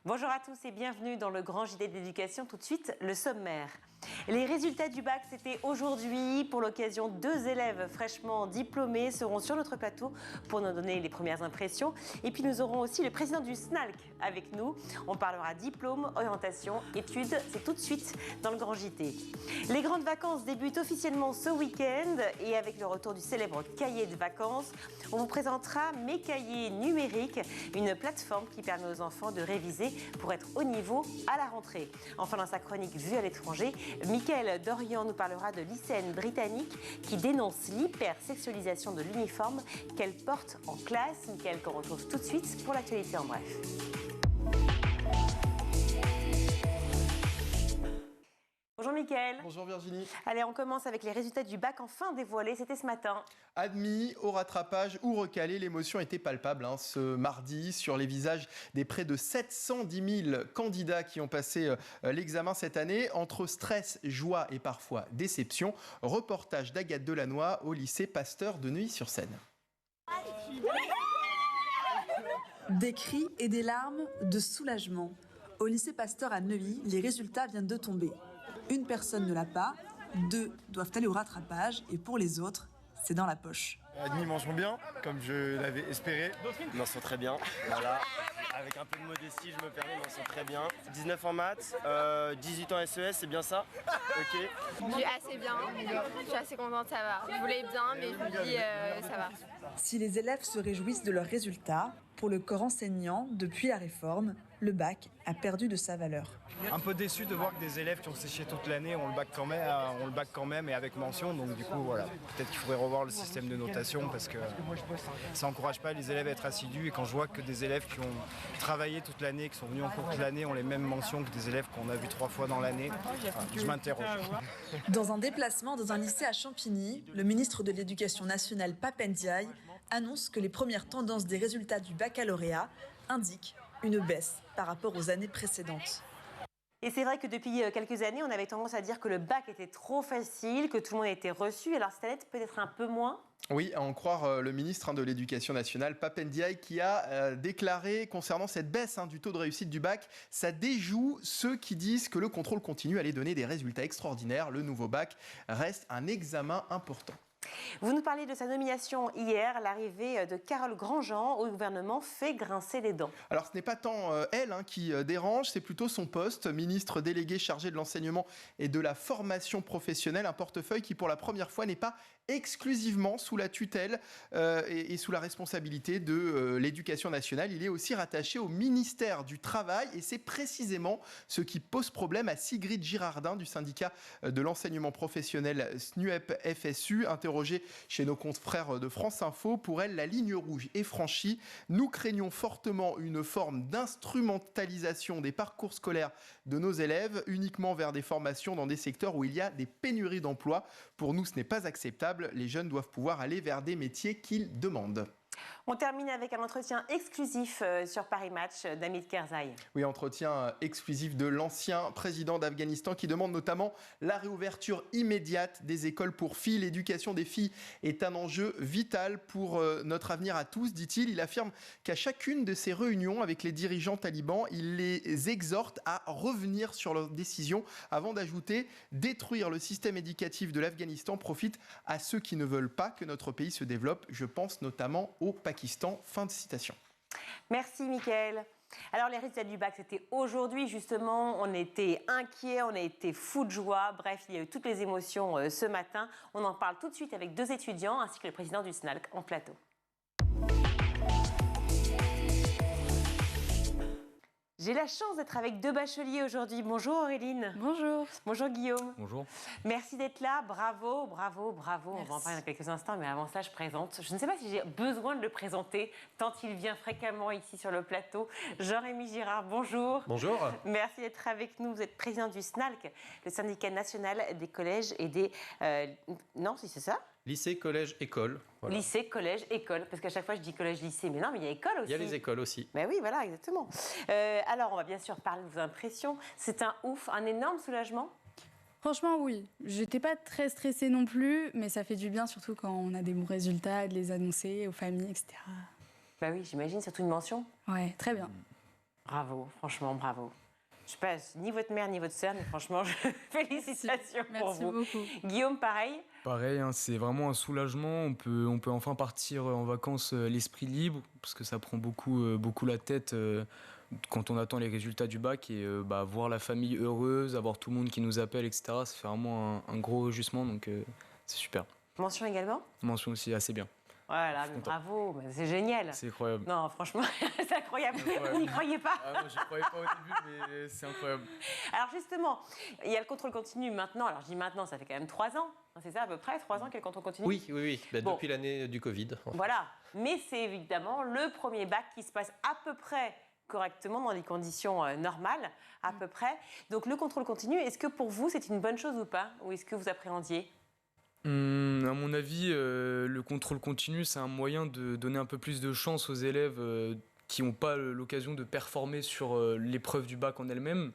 Bonjour à tous et bienvenue dans le Grand JT de l'éducation. Tout de suite, le sommaire. Les résultats du bac, c'était aujourd'hui. Pour l'occasion, 2 élèves fraîchement diplômés seront sur notre plateau pour nous donner les premières impressions. Et puis nous aurons aussi le président du SNALC avec nous. On parlera diplôme, orientation, études. C'est tout de suite dans le Grand JT. Les grandes vacances débutent officiellement ce week-end et avec le retour du célèbre cahier de vacances, on vous présentera Mes cahiers numériques, une plateforme qui permet aux enfants de réviser pour être au niveau à la rentrée. Enfin, dans sa chronique Vue à l'étranger, Mickaël Dorian nous parlera de lycéennes britanniques qui dénoncent l'hypersexualisation de l'uniforme qu'elles portent en classe. Mickaël qu'on retrouve tout de suite pour l'actualité en bref. Bonjour Mickaël. Bonjour Virginie. Allez, on commence avec les résultats du bac enfin dévoilés, c'était ce matin. Admis au rattrapage ou recalé, l'émotion était palpable ce mardi sur les visages des près de 710 000 candidats qui ont passé l'examen cette année. Entre stress, joie et parfois déception, reportage d'Agathe Delannoy au lycée Pasteur de Neuilly-sur-Seine. Des cris et des larmes de soulagement. Au lycée Pasteur à Neuilly, les résultats viennent de tomber. Une personne ne l'a pas, 2 doivent aller au rattrapage et pour les autres, c'est dans la poche. Admis mention bien, comme je l'avais espéré. Mention très bien, voilà. Avec un peu de modestie, je me permets, mention très bien. 19 en maths, 18 en SES, c'est bien ça? Ok. Je suis assez bien, je suis assez contente, ça va. Je voulais bien, mais je me dis, ça va. Si les élèves se réjouissent de leurs résultats, pour le corps enseignant, depuis la réforme, le bac a perdu de sa valeur. Un peu déçu de voir que des élèves qui ont séché toute l'année ont le bac quand même et avec mention. Donc du coup, voilà, peut-être qu'il faudrait revoir le système de notation parce que ça n'encourage pas les élèves à être assidus. Et quand je vois que des élèves qui ont travaillé toute l'année, qui sont venus en cours toute l'année, ont les mêmes mentions que des élèves qu'on a vus 3 fois dans l'année, je m'interroge. Dans un déplacement dans un lycée à Champigny, le ministre de l'Éducation nationale Pape Ndiaye annonce que les premières tendances des résultats du baccalauréat indiquent une baisse par rapport aux années précédentes. Et c'est vrai que depuis quelques années, on avait tendance à dire que le bac était trop facile, que tout le monde était reçu. Alors cette année, peut-être un peu moins. Oui, à en croire le ministre de l'Éducation nationale, Pape Ndiaye, qui a déclaré concernant cette baisse du taux de réussite du bac, ça déjoue ceux qui disent que le contrôle continu allait donner des résultats extraordinaires. Le nouveau bac reste un examen important. Vous nous parlez de sa nomination hier, l'arrivée de Carole Grandjean au gouvernement fait grincer des dents. Alors ce n'est pas tant elle qui dérange, c'est plutôt son poste, ministre délégué chargé de l'enseignement et de la formation professionnelle, un portefeuille qui pour la première fois n'est pas exclusivement sous la tutelle et sous la responsabilité de l'éducation nationale. Il est aussi rattaché au ministère du Travail et c'est précisément ce qui pose problème à Sigrid Girardin du syndicat de l'enseignement professionnel SNUEP-FSU, interrogée chez nos confrères de France Info. Pour elle, la ligne rouge est franchie. Nous craignons fortement une forme d'instrumentalisation des parcours scolaires de nos élèves uniquement vers des formations dans des secteurs où il y a des pénuries d'emplois. Pour nous, ce n'est pas acceptable. Les jeunes doivent pouvoir aller vers des métiers qu'ils demandent. On termine avec un entretien exclusif sur Paris Match d'Hamid Karzai. Oui, entretien exclusif de l'ancien président d'Afghanistan qui demande notamment la réouverture immédiate des écoles pour filles. L'éducation des filles est un enjeu vital pour notre avenir à tous, dit-il. Il affirme qu'à chacune de ses réunions avec les dirigeants talibans, il les exhorte à revenir sur leurs décisions avant d'ajouter « Détruire le système éducatif de l'Afghanistan profite à ceux qui ne veulent pas que notre pays se développe. Je pense notamment au Pakistan ». Fin de citation. Merci Mickaël. Alors les résultats du bac, c'était aujourd'hui justement, on était inquiets, on a été fous de joie, bref, il y a eu toutes les émotions ce matin. On en parle tout de suite avec 2 étudiants ainsi que le président du SNALC en plateau. J'ai la chance d'être avec 2 bacheliers aujourd'hui. Bonjour Auréline. Bonjour. Bonjour Guillaume. Bonjour. Merci d'être là. Bravo, bravo, bravo. Merci. On va en parler dans quelques instants, mais avant ça, je présente. Je ne sais pas si j'ai besoin de le présenter, tant il vient fréquemment ici sur le plateau. Jean-Rémy Girard, bonjour. Bonjour. Merci d'être avec nous. Vous êtes président du SNALC, le syndicat national des collèges et des... Non, si c'est ça ? Lycée, collège, école. Voilà. Lycée, collège, école. Parce qu'à chaque fois, je dis collège, lycée. Mais non, mais il y a école aussi. Il y a les écoles aussi. Ben oui, voilà, exactement. Alors, on va bien sûr parler de vos impressions. C'est un ouf, un énorme soulagement. Franchement, oui. J'étais pas très stressée non plus, mais ça fait du bien, surtout quand on a des bons résultats, de les annoncer aux familles, etc. Bah oui, j'imagine, surtout une mention. Ouais, très bien. Bravo, franchement, bravo. Je sais pas, ni votre mère ni votre sœur, mais franchement, félicitations pour Merci vous. beaucoup. Guillaume, pareil. Pareil, hein, c'est vraiment un soulagement. On peut enfin partir en vacances l'esprit libre, parce que ça prend beaucoup la tête quand on attend les résultats du bac. Et voir la famille heureuse, avoir tout le monde qui nous appelle, etc., ça fait vraiment un gros réjouissement, donc c'est super. Mention également. Mention aussi assez bien. Voilà, mais bravo, c'est génial. C'est incroyable. Non, franchement, c'est incroyable. Vous n'y croyez pas? Moi, je n'y croyais pas au début, mais c'est incroyable. Alors justement, il y a le contrôle continu maintenant. Alors je dis maintenant, ça fait quand même 3 ans. C'est ça à peu près, 3 ans qu'il y a le contrôle continu? Oui. Bon. Depuis l'année du Covid. Voilà, mais c'est évidemment le premier bac qui se passe à peu près correctement dans les conditions normales, à peu près. Donc le contrôle continu, est-ce que pour vous c'est une bonne chose ou pas? Ou est-ce que vous appréhendiez? À mon avis, le contrôle continu, c'est un moyen de donner un peu plus de chance aux élèves qui n'ont pas l'occasion de performer sur l'épreuve du bac en elle-même,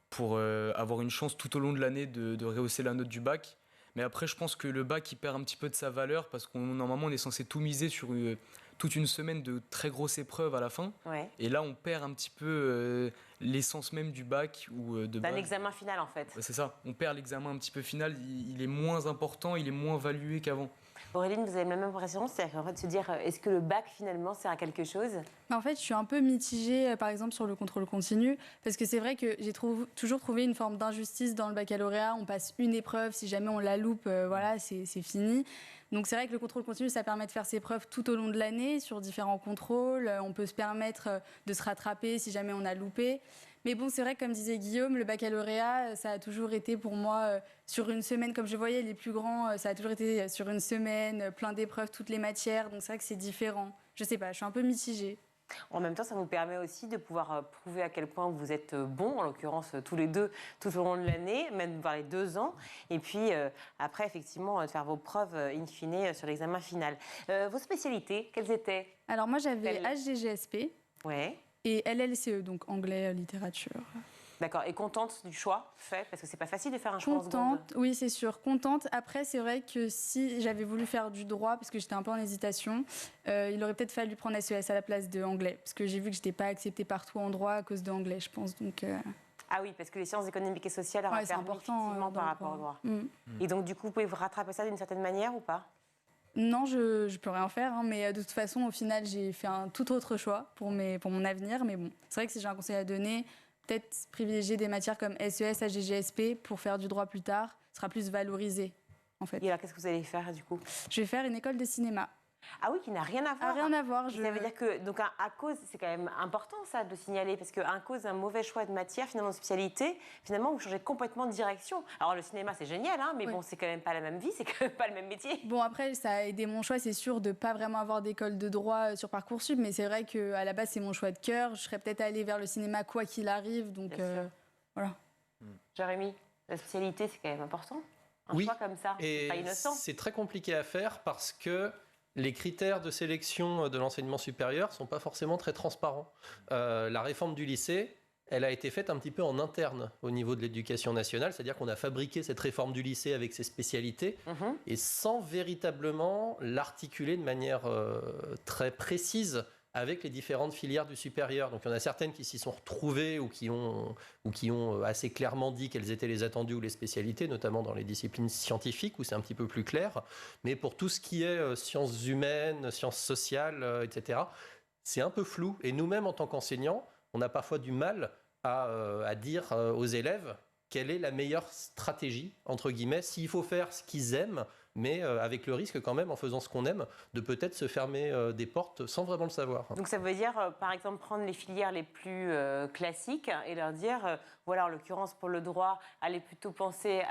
pour avoir une chance tout au long de l'année de rehausser la note du bac. Mais après, je pense que le bac, il perd un petit peu de sa valeur, parce qu'on normalement, on est censé tout miser sur toute une semaine de très grosses épreuves à la fin. Ouais. Et là, on perd un petit peu l'essence même du bac ou de base. D'un examen final, en fait. C'est ça, on perd l'examen un petit peu final, il est moins important, il est moins valué qu'avant. Auréline, vous avez la même impression? C'est-à-dire qu'en fait, se dire, est-ce que le bac, finalement, sert à quelque chose? En fait, je suis un peu mitigée, par exemple, sur le contrôle continu, parce que c'est vrai que j'ai toujours trouvé une forme d'injustice dans le baccalauréat. On passe une épreuve, si jamais on la loupe, voilà, c'est fini. Donc c'est vrai que le contrôle continu, ça permet de faire ses preuves tout au long de l'année, sur différents contrôles. On peut se permettre de se rattraper si jamais on a loupé. Mais bon, c'est vrai que, comme disait Guillaume, le baccalauréat, ça a toujours été pour moi sur une semaine, comme je voyais les plus grands, ça a toujours été sur une semaine, plein d'épreuves, toutes les matières. Donc c'est vrai que c'est différent. Je sais pas, je suis un peu mitigée. En même temps, ça vous permet aussi de pouvoir prouver à quel point vous êtes bons, en l'occurrence tous les deux, tout au long de l'année, même vers les 2 ans. Et puis après, effectivement, de faire vos preuves in fine sur l'examen final. Vos spécialités, quelles étaient? Alors moi, j'avais HGGSP Ouais. et LLCE, donc anglais, littérature. D'accord. Et contente du choix fait? Parce que c'est pas facile de faire un choix en seconde. Contente, oui, c'est sûr. Contente. Après, c'est vrai que si j'avais voulu faire du droit, parce que j'étais un peu en hésitation, il aurait peut-être fallu prendre SES à la place de anglais. Parce que j'ai vu que je n'étais pas acceptée partout en droit à cause de anglais, je pense. Donc, Ah oui, parce que les sciences économiques et sociales c'est important effectivement par rapport au droit. Et donc, du coup, vous pouvez vous rattraper ça d'une certaine manière ou pas? Non, je peux rien faire, hein, mais de toute façon, au final, j'ai fait un tout autre choix pour mon avenir. Mais bon, c'est vrai que si j'ai un conseil à donner, peut-être privilégier des matières comme SES, HGGSP pour faire du droit plus tard, sera plus valorisé, en fait. Et alors, qu'est-ce que vous allez faire, du coup? Je vais faire une école de cinéma. Ah oui, qui n'a rien à voir. Rien à voir. Ça veut dire que, donc, à cause, c'est quand même important, ça, de signaler, parce qu'à cause d'un mauvais choix de matière, finalement, de spécialité, finalement, vous changez complètement de direction. Alors, le cinéma, c'est génial, hein, mais Oui. bon, c'est quand même pas la même vie, c'est quand même pas le même métier. Bon, après, ça a aidé mon choix, c'est sûr, de ne pas vraiment avoir d'école de droit sur Parcoursup, mais c'est vrai qu'à la base, c'est mon choix de cœur. Je serais peut-être allée vers le cinéma quoi qu'il arrive, donc voilà. Jérémy, la spécialité, c'est quand même important. Un Oui. choix comme ça, c'est Et pas innocent. c'est très compliqué à faire parce que les critères de sélection de l'enseignement supérieur ne sont pas forcément très transparents. La réforme du lycée, elle a été faite un petit peu en interne au niveau de l'éducation nationale, c'est-à-dire qu'on a fabriqué cette réforme du lycée avec ses spécialités et sans véritablement l'articuler de manière très précise avec les différentes filières du supérieur. Donc il y en a certaines qui s'y sont retrouvées ou qui ont assez clairement dit quelles étaient les attendus ou les spécialités, notamment dans les disciplines scientifiques où c'est un petit peu plus clair. Mais pour tout ce qui est sciences humaines, sciences sociales, etc., c'est un peu flou. Et nous-mêmes, en tant qu'enseignants, on a parfois du mal à dire aux élèves quelle est la meilleure stratégie, entre guillemets, s'il faut faire ce qu'ils aiment, mais avec le risque quand même, en faisant ce qu'on aime, de peut-être se fermer des portes sans vraiment le savoir. Donc ça veut dire, par exemple, prendre les filières les plus classiques et leur dire, voilà, en l'occurrence pour le droit, allez plutôt penser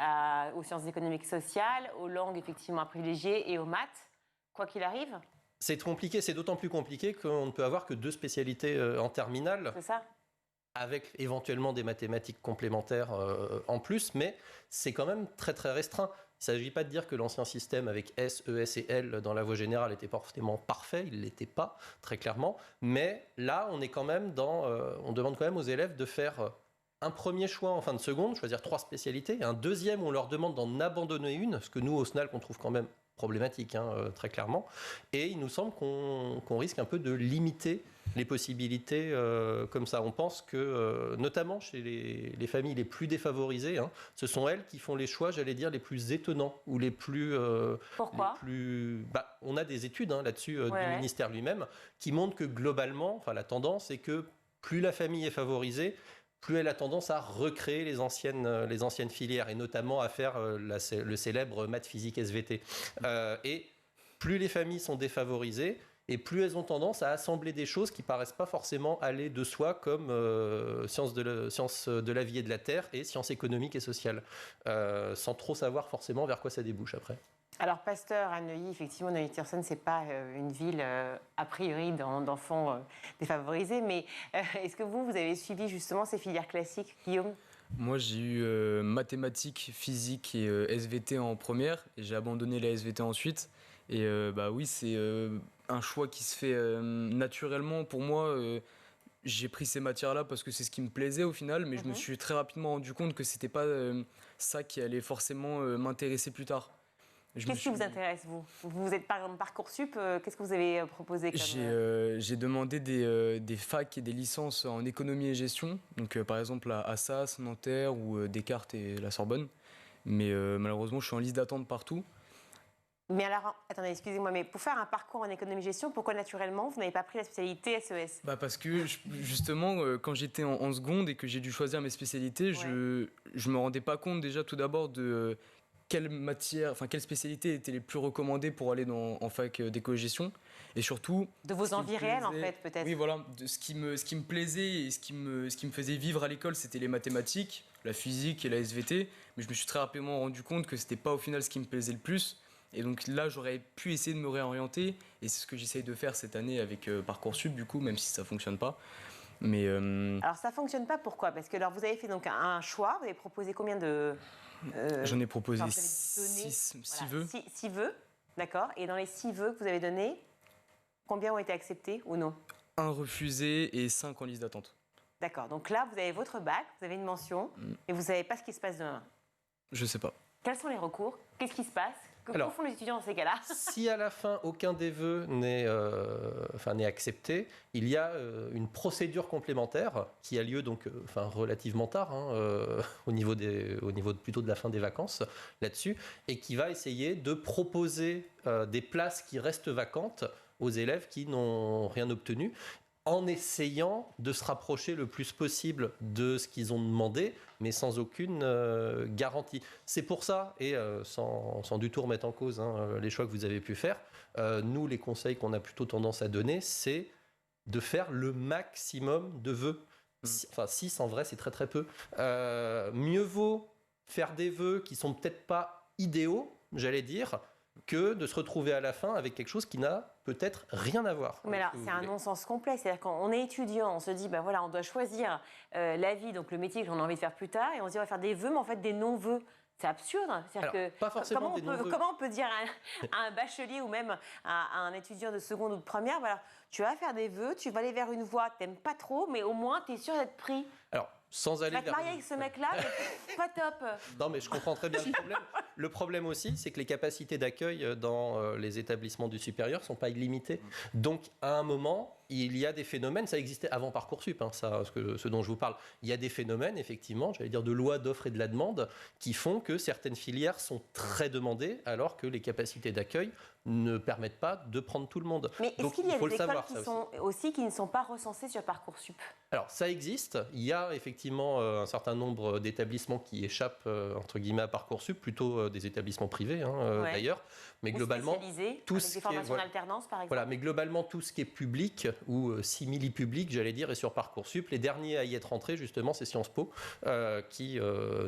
aux sciences économiques et sociales, aux langues effectivement à privilégier et aux maths, quoi qu'il arrive. C'est compliqué, c'est d'autant plus compliqué qu'on ne peut avoir que 2 spécialités en terminale. C'est ça. Avec éventuellement des mathématiques complémentaires en plus, mais c'est quand même très très restreint. Il ne s'agit pas de dire que l'ancien système avec S, ES et L dans la voie générale était forcément parfait, il ne l'était pas, très clairement. Mais là, on est quand même on demande quand même aux élèves de faire un premier choix en fin de seconde, choisir 3 spécialités, et un deuxième, on leur demande d'en abandonner une, ce que nous, au SNAL, qu'on trouve quand même problématique, très clairement. Et il nous semble qu'on risque un peu de limiter les possibilités comme ça. On pense que, notamment chez les familles les plus défavorisées, hein, ce sont elles qui font les choix, j'allais dire, les plus étonnants ou les plus... Pourquoi ? On a des études là-dessus du ministère lui-même qui montrent que globalement, la tendance est que plus la famille est favorisée, plus elle a tendance à recréer les anciennes filières, et notamment à faire le célèbre maths physique SVT. Et plus les familles sont défavorisées, et plus elles ont tendance à assembler des choses qui paraissent pas forcément aller de soi, comme sciences de la vie et de la terre et sciences économiques et sociales, sans trop savoir forcément vers quoi ça débouche après. Alors, Pasteur à Neuilly, effectivement, Neuilly-Tierson, ce n'est pas une ville, a priori, d'enfants défavorisés. Mais est-ce que vous avez suivi justement ces filières classiques, Guillaume ? Moi, j'ai eu mathématiques, physique et SVT en première. Et j'ai abandonné la SVT ensuite. Et oui, c'est un choix qui se fait naturellement. Pour moi, j'ai pris ces matières-là parce que c'est ce qui me plaisait au final. Mais je me suis très rapidement rendu compte que ce n'était pas ça qui allait forcément m'intéresser plus tard. Qu'est-ce qui vous intéresse, vous ? Vous êtes par exemple Parcoursup, qu'est-ce que vous avez proposé comme... J'ai demandé des facs et des licences en économie et gestion, donc par exemple à Assas, Nanterre ou Descartes et la Sorbonne. Mais malheureusement, je suis en liste d'attente partout. Mais alors, attendez, excusez-moi, mais pour faire un parcours en économie-gestion, pourquoi naturellement vous n'avez pas pris la spécialité SES ? Parce que justement, quand j'étais en seconde et que j'ai dû choisir mes spécialités, je me rendais pas compte déjà tout d'abord de... quelles spécialités étaient les plus recommandées pour aller en fac d'éco-gestion, et surtout... De vos envies réelles, en fait, peut-être. Oui, voilà. Ce qui me plaisait et ce qui me faisait vivre à l'école, c'était les mathématiques, la physique et la SVT, mais je me suis très rapidement rendu compte que c'était pas au final ce qui me plaisait le plus. Et donc là, j'aurais pu essayer de me réorienter, et c'est ce que j'essaye de faire cette année avec Parcoursup, du coup, même si ça fonctionne pas. Mais Alors, ça fonctionne pas, pourquoi ? Parce que alors, vous avez fait donc un choix, vous avez proposé combien de... J'en ai proposé 6 vœux. 6 vœux, d'accord. Et dans les 6 vœux que vous avez donnés, combien ont été acceptés ou non ? 1 refusé et 5 en liste d'attente. D'accord. Donc là, vous avez votre bac, vous avez une mention, et vous ne savez pas ce qui se passe demain. Je sais pas. Quels sont les recours ? Qu'est-ce qui se passe ? Que font les étudiants dans ces cas-là ? Si à la fin, aucun des vœux n'est accepté, il y a une procédure complémentaire qui a lieu donc, relativement tard, au niveau plutôt de la fin des vacances, là-dessus, et qui va essayer de proposer des places qui restent vacantes aux élèves qui n'ont rien obtenu, en essayant de se rapprocher le plus possible de ce qu'ils ont demandé, mais sans aucune garantie. C'est pour ça, et sans du tout remettre en cause les choix que vous avez pu faire, nous, les conseils qu'on a plutôt tendance à donner, c'est de faire le maximum de vœux. 6 en vrai, c'est très très peu. Mieux vaut faire des vœux qui sont peut-être pas idéaux, j'allais dire, que de se retrouver à la fin avec quelque chose qui n'a peut-être rien à voir. Mais là, c'est un non-sens complet. C'est-à-dire qu'on est étudiant, on se dit, on doit choisir la vie, donc le métier que l'on a envie de faire plus tard, et on se dit, on va faire des vœux, mais en fait, des non-vœux. C'est absurde. Pas forcément comment on peut dire à un bachelier ou même à un étudiant de seconde ou de première, tu vas faire des vœux, tu vas aller vers une voie que tu n'aimes pas trop, mais au moins, tu es sûr d'être pris. Alors, sans aller tu vas te marier avec ce mec-là, mais pas top. Non, mais je comprends très bien le problème. Le problème aussi, c'est que les capacités d'accueil dans les établissements du supérieur ne sont pas illimitées. Donc, à un moment, il y a des phénomènes, ça existait avant Parcoursup, ce dont je vous parle. Il y a des phénomènes, effectivement, j'allais dire de loi d'offre et de la demande, qui font que certaines filières sont très demandées, alors que les capacités d'accueil ne permettent pas de prendre tout le monde. Mais est-ce qu'il y a des écoles qui ne sont pas recensées sur Parcoursup ? Alors, ça existe. Il y a effectivement un certain nombre d'établissements qui échappent, entre guillemets, à Parcoursup, plutôt des établissements privés, d'ailleurs. Mais globalement, tout ce qui est formations d'alternance, par exemple. Voilà, mais globalement, tout ce qui est public ou simili-public, j'allais dire, est sur Parcoursup. Les derniers à y être entrés, justement, c'est Sciences Po, qui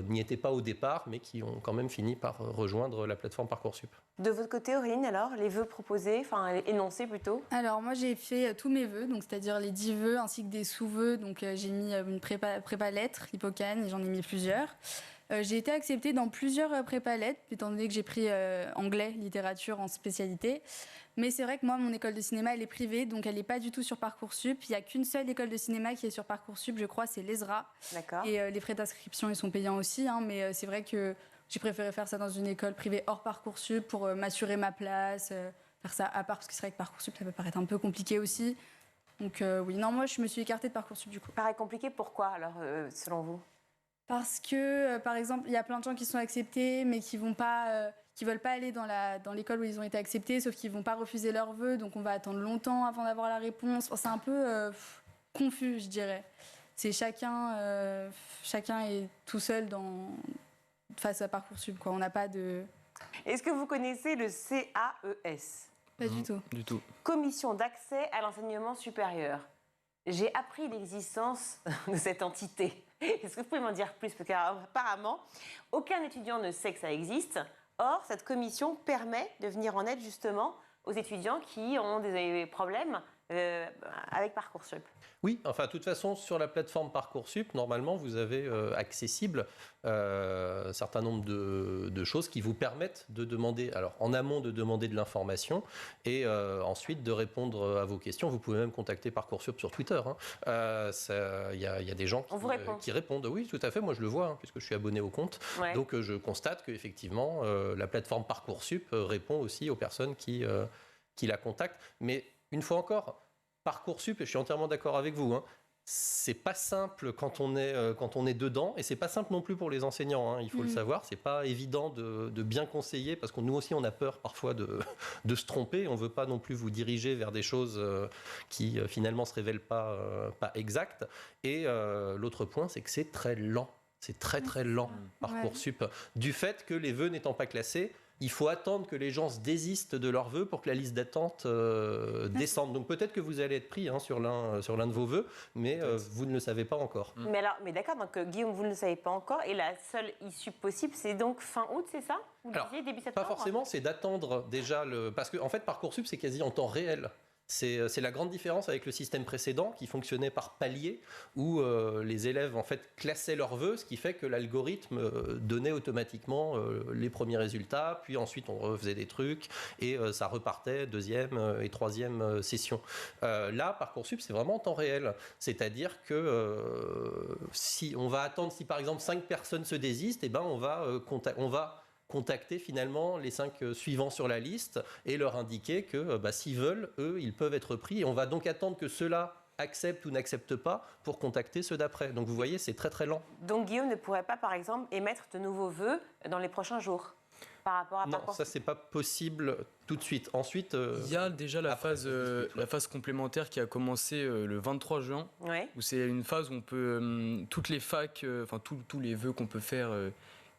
n'y étaient pas au départ, mais qui ont quand même fini par rejoindre la plateforme Parcoursup. De votre côté, Auréline, alors, les vœux proposés, énoncés plutôt ? Alors, moi, j'ai fait tous mes vœux, donc c'est-à-dire les 10 vœux ainsi que des sous-vœux. Donc, j'ai mis une prépa lettres, Hippocane, et j'en ai mis plusieurs. J'ai été acceptée dans plusieurs prépa lettres, étant donné que j'ai pris anglais, littérature en spécialité. Mais c'est vrai que moi, mon école de cinéma, elle est privée, donc elle n'est pas du tout sur Parcoursup. Il n'y a qu'une seule école de cinéma qui est sur Parcoursup, je crois, c'est l'ESRA. D'accord. Et les frais d'inscription, ils sont payants aussi, mais c'est vrai que j'ai préféré faire ça dans une école privée hors Parcoursup pour m'assurer ma place, faire ça à part, parce que c'est vrai que Parcoursup, ça peut paraître un peu compliqué aussi. Donc oui, non, moi je me suis écartée de Parcoursup du coup. Paraît compliqué, pourquoi alors, selon vous? Parce que, par exemple, il y a plein de gens qui sont acceptés, mais qui vont pas, qui veulent pas aller dans l'école où ils ont été acceptés, sauf qu'ils vont pas refuser leurs vœux, donc on va attendre longtemps avant d'avoir la réponse. Enfin, c'est un peu confus, je dirais. C'est chacun est tout seul face à Parcoursup, quoi. On n'a pas de... Est-ce que vous connaissez le CAES? Pas du tout. Du tout. Commission d'accès à l'enseignement supérieur. J'ai appris l'existence de cette entité. Est-ce que vous pouvez m'en dire plus? Parce qu'apparemment, aucun étudiant ne sait que ça existe. Or, cette commission permet de venir en aide justement aux étudiants qui ont des problèmes avec Parcoursup. Oui, enfin, de toute façon, sur la plateforme Parcoursup, normalement, vous avez accessible un certain nombre de choses qui vous permettent de demander, alors en amont de demander de l'information et ensuite de répondre à vos questions. Vous pouvez même contacter Parcoursup sur Twitter. Il y a des gens qui répondent. Oui, tout à fait, moi je le vois, puisque je suis abonné au compte. Ouais. Donc je constate qu'effectivement, la plateforme Parcoursup répond aussi aux personnes qui la contactent. Mais une fois encore, Parcoursup, et je suis entièrement d'accord avec vous, c'est pas simple quand on est dedans, et c'est pas simple non plus pour les enseignants, il faut le savoir. C'est pas évident de bien conseiller, parce que nous aussi on a peur parfois de se tromper. On veut pas non plus vous diriger vers des choses qui finalement se révèlent pas exactes. Et l'autre point, c'est que c'est très lent. C'est très très lent, Parcoursup. Ouais. Du fait que les vœux n'étant pas classés, il faut attendre que les gens se désistent de leurs vœux pour que la liste d'attente descende. Donc peut-être que vous allez être pris sur l'un de vos vœux, mais vous ne le savez pas encore. Mais d'accord, donc Guillaume, vous ne le savez pas encore, et la seule issue possible, c'est donc fin août, c'est ça? Vous le disiez, début septembre? Pas forcément, c'est d'attendre déjà parce que en fait Parcoursup c'est quasi en temps réel. C'est la grande différence avec le système précédent qui fonctionnait par palier, où les élèves en fait classaient leurs vœux, ce qui fait que l'algorithme donnait automatiquement les premiers résultats, puis ensuite on refaisait des trucs et ça repartait deuxième et troisième session. Là, Parcoursup, c'est vraiment en temps réel, c'est-à-dire que si on va attendre, si par exemple 5 personnes se désistent, et ben on va contacter finalement les 5 suivants sur la liste et leur indiquer que s'ils veulent, eux, ils peuvent être pris. Et on va donc attendre que ceux-là acceptent ou n'acceptent pas pour contacter ceux d'après. Donc vous voyez, c'est très très lent. Donc Guillaume ne pourrait pas, par exemple, émettre de nouveaux vœux dans les prochains jours par rapport à Parcoursup? Non, ça c'est pas possible tout de suite. Ensuite, il y a déjà la phase complémentaire qui a commencé le 23 juin, où c'est une phase où on peut toutes les facs, tous les vœux qu'on peut faire.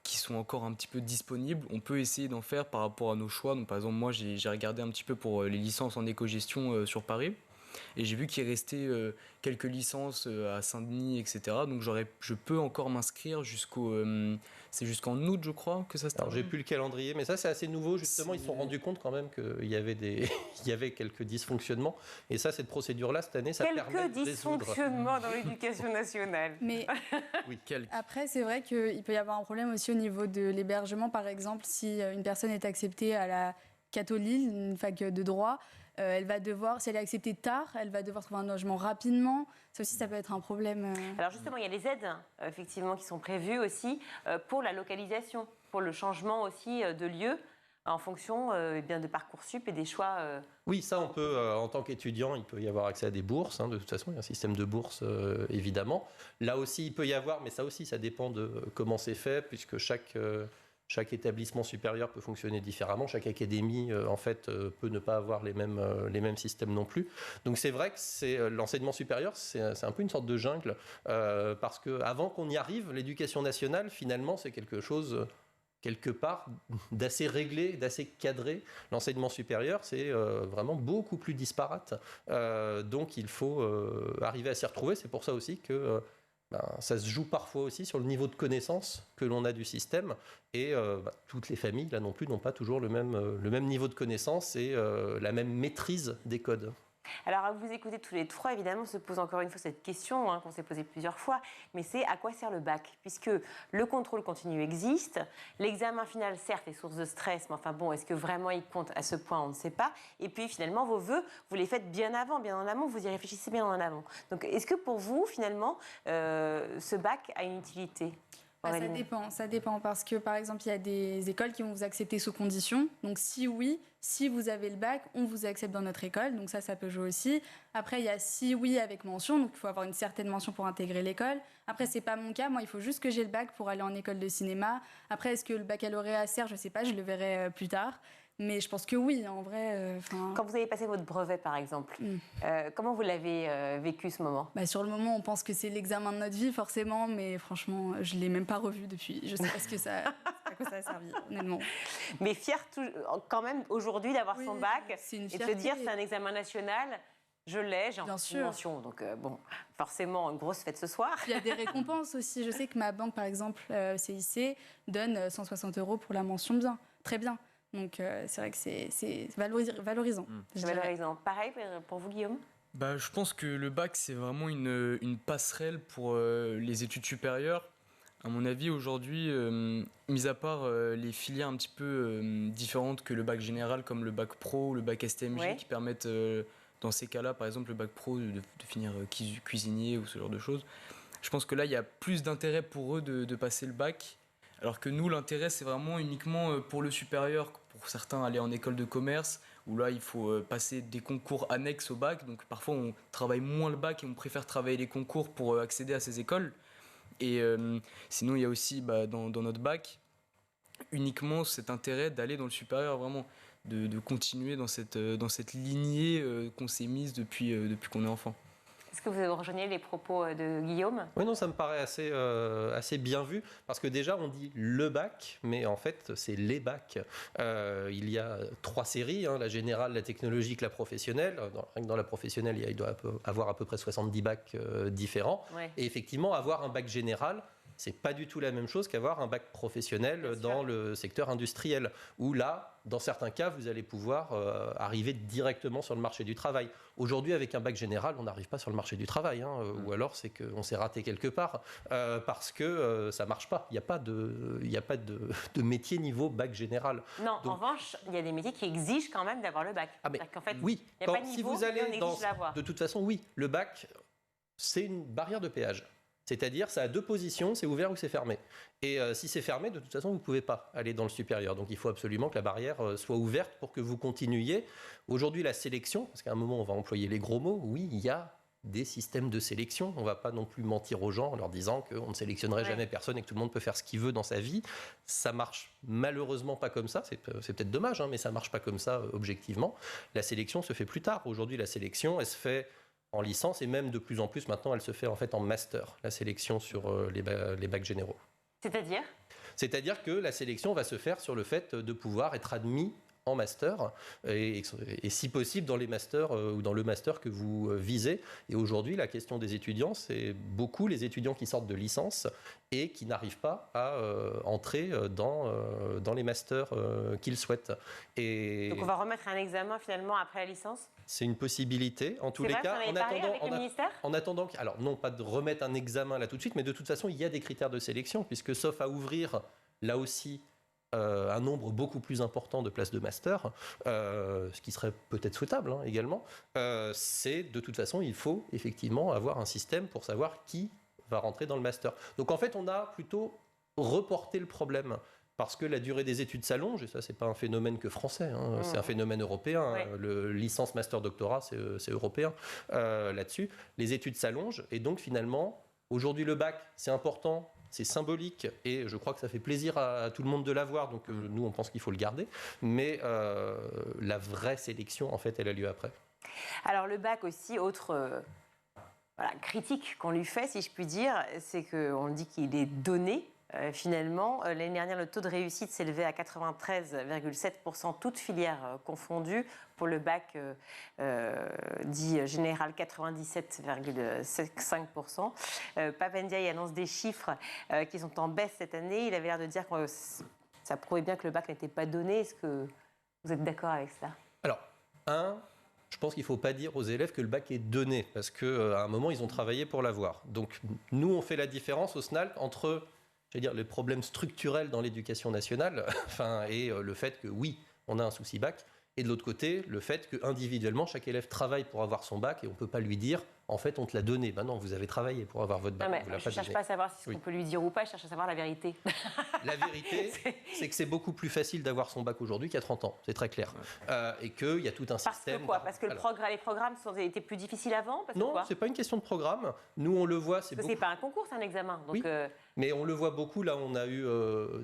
Qui sont encore un petit peu disponibles, on peut essayer d'en faire par rapport à nos choix. Donc, par exemple, moi, j'ai regardé un petit peu pour les licences en éco-gestion sur Paris. Et j'ai vu qu'il restait quelques licences à Saint-Denis, etc. Donc je peux encore m'inscrire c'est jusqu'en août, je crois, que ça se termine. Alors j'ai plus le calendrier, mais ça c'est assez nouveau. Justement, ils se sont rendus compte quand même qu'il y avait il y avait quelques dysfonctionnements. Et ça, cette procédure-là, cette année, ça permet de résoudre. Quelques dysfonctionnements dans l'éducation nationale. Mais oui, après, c'est vrai qu'il peut y avoir un problème aussi au niveau de l'hébergement. Par exemple, si une personne est acceptée à la Cato Lille, une fac de droit, elle va devoir, si elle est acceptée tard, elle va devoir trouver un logement rapidement. Ça aussi, ça peut être un problème. Alors justement, il y a les aides, effectivement, qui sont prévues aussi pour la localisation, pour le changement aussi de lieu en fonction de Parcoursup et des choix. Oui, ça, on peut, en tant qu'étudiant, il peut y avoir accès à des bourses. De toute façon, il y a un système de bourses, évidemment. Là aussi, il peut y avoir, mais ça aussi, ça dépend de comment c'est fait, puisque chaque établissement supérieur peut fonctionner différemment. Chaque académie, en fait, peut ne pas avoir les mêmes systèmes non plus. Donc c'est vrai que l'enseignement supérieur, c'est un peu une sorte de jungle, parce qu'avant qu'on y arrive, l'éducation nationale, finalement, c'est quelque chose, quelque part, d'assez réglé, d'assez cadré. L'enseignement supérieur, c'est vraiment beaucoup plus disparate. Donc il faut arriver à s'y retrouver. C'est pour ça aussi que... ça se joue parfois aussi sur le niveau de connaissance que l'on a du système et toutes les familles là non plus n'ont pas toujours le même niveau de connaissance et la même maîtrise des codes. Alors, à vous écouter tous les trois, évidemment, se pose encore une fois cette question qu'on s'est posée plusieurs fois, mais c'est à quoi sert le bac? Puisque le contrôle continu existe, l'examen final, certes, est source de stress, mais enfin bon, est-ce que vraiment il compte à ce point? On ne sait pas. Et puis, finalement, vos vœux, vous les faites bien avant, bien en amont, vous y réfléchissez bien en amont. Donc, est-ce que pour vous, finalement, ce bac a une utilité? Ça dépend parce que par exemple il y a des écoles qui vont vous accepter sous condition. Donc si oui, si vous avez le bac, on vous accepte dans notre école. Donc ça peut jouer aussi. Après il y a si oui avec mention. Donc il faut avoir une certaine mention pour intégrer l'école. Après c'est pas mon cas. Moi il faut juste que j'ai le bac pour aller en école de cinéma. Après est-ce que le baccalauréat sert? Je sais pas. Je le verrai plus tard. Mais je pense que oui, en vrai. Quand vous avez passé votre brevet, par exemple, comment vous l'avez vécu ce moment? Sur le moment, on pense que c'est l'examen de notre vie, forcément, mais franchement, je ne l'ai même pas revu depuis. Je ne sais pas à quoi ça a servi, honnêtement. Mais fier quand même aujourd'hui d'avoir son bac et de se dire c'est un examen national. Je l'ai, j'ai une mention, donc forcément une grosse fête ce soir. Il y a des récompenses aussi. Je sais que ma banque, par exemple, CIC, donne 160 € pour la mention bien, très bien. Donc c'est vrai que c'est valorisant. C'est valorisant. Pareil pour vous, Guillaume? Je pense que le bac, c'est vraiment une passerelle pour les études supérieures. À mon avis, aujourd'hui, mis à part les filières un petit peu différentes que le bac général, comme le bac pro ou le bac STMG, qui permettent, dans ces cas-là, par exemple, le bac pro, de finir cuisinier ou ce genre de choses. Je pense que là, il y a plus d'intérêt pour eux de passer le bac. Alors que nous, l'intérêt, c'est vraiment uniquement pour le supérieur, pour certains aller en école de commerce, où là, il faut passer des concours annexes au bac. Donc parfois, on travaille moins le bac et on préfère travailler les concours pour accéder à ces écoles. Et sinon, il y a aussi dans notre bac, uniquement cet intérêt d'aller dans le supérieur, vraiment, de continuer dans cette lignée qu'on s'est mise depuis qu'on est enfant. Est-ce que vous rejoignez les propos de Guillaume? Oui, non, ça me paraît assez bien vu, parce que déjà, on dit le bac, mais en fait, c'est les bacs. Il y a 3 séries, la générale, la technologique, la professionnelle. Dans la professionnelle, il doit avoir à peu près 70 bacs différents. Ouais. Et effectivement, avoir un bac général, c'est pas du tout la même chose qu'avoir un bac professionnel dans le secteur industriel, où là, dans certains cas, vous allez pouvoir arriver directement sur le marché du travail. Aujourd'hui, avec un bac général, on n'arrive pas sur le marché du travail, ou alors c'est qu'on s'est raté quelque part, parce que ça marche pas. Il n'y a pas de métier niveau bac général. Non, donc, en revanche, il y a des métiers qui exigent quand même d'avoir le bac. En fait, oui, il n'y a pas de niveau, si vous allez de toute façon, oui, le bac, c'est une barrière de péage. C'est-à-dire, ça a 2 positions, c'est ouvert ou c'est fermé. Et si c'est fermé, de toute façon, vous ne pouvez pas aller dans le supérieur. Donc, il faut absolument que la barrière soit ouverte pour que vous continuiez. Aujourd'hui, la sélection, parce qu'à un moment, on va employer les gros mots, oui, il y a des systèmes de sélection. On ne va pas non plus mentir aux gens en leur disant qu'on ne sélectionnerait jamais personne et que tout le monde peut faire ce qu'il veut dans sa vie. Ça marche malheureusement pas comme ça. C'est peut-être dommage, mais ça ne marche pas comme ça objectivement. La sélection se fait plus tard. Aujourd'hui, la sélection, elle se fait en licence, et même de plus en plus maintenant elle se fait en fait en master, la sélection sur les bacs généraux. C'est-à-dire que la sélection va se faire sur le fait de pouvoir être admis en master et si possible dans les masters ou dans le master que vous visez. Et aujourd'hui, la question des étudiants, c'est beaucoup les étudiants qui sortent de licence et qui n'arrivent pas à entrer dans les masters qu'ils souhaitent. Et donc on va remettre un examen finalement après la licence? C'est une possibilité, en tous les cas, en attendant, alors non pas de remettre un examen là tout de suite, mais de toute façon il y a des critères de sélection, puisque sauf à ouvrir là aussi un nombre beaucoup plus important de places de master, ce qui serait peut-être souhaitable également, c'est de toute façon il faut effectivement avoir un système pour savoir qui va rentrer dans le master. Donc en fait on a plutôt reporté le problème. Parce que la durée des études s'allonge, et ça, c'est pas un phénomène que français, c'est un phénomène européen. Ouais. Le licence, master, doctorat, c'est européen là-dessus. Les études s'allongent, et donc finalement, aujourd'hui, le bac, c'est important, c'est symbolique, et je crois que ça fait plaisir à tout le monde de l'avoir, donc nous, on pense qu'il faut le garder. Mais la vraie sélection, en fait, elle a lieu après. Alors, le bac aussi, autre critique qu'on lui fait, si je puis dire, c'est qu'on dit qu'il est donné. Finalement, l'année dernière, le taux de réussite s'élevait à 93,7%, toutes filières confondues. Pour le bac dit général, 97,5%. Papendiaï annonce des chiffres qui sont en baisse cette année. Il avait l'air de dire que ça prouvait bien que le bac n'était pas donné. Est-ce que vous êtes d'accord avec cela? Alors, je pense qu'il ne faut pas dire aux élèves que le bac est donné, parce qu'à un moment, ils ont travaillé pour l'avoir. Donc, nous, on fait la différence au SNALC entre les problèmes structurels dans l'éducation nationale et le fait que, oui, on a un souci bac, Et de l'autre côté, le fait qu'individuellement, chaque élève travaille pour avoir son bac et on ne peut pas lui dire, en fait, on te l'a donné. Ben non, vous avez travaillé pour avoir votre bac. Non, mais je ne cherche pas à savoir si on peut lui dire ou pas, je cherche à savoir la vérité. La vérité, c'est que c'est beaucoup plus facile d'avoir son bac aujourd'hui qu'il y a 30 ans, c'est très clair. Et qu'il y a tout un système... Parce que quoi ? Parce que les programmes étaient plus difficiles avant ? Non, ce n'est pas une question de programme. Nous, on le voit... Parce que ce n'est pas un concours, c'est un examen. Donc, oui, mais on le voit beaucoup. Là, on a eu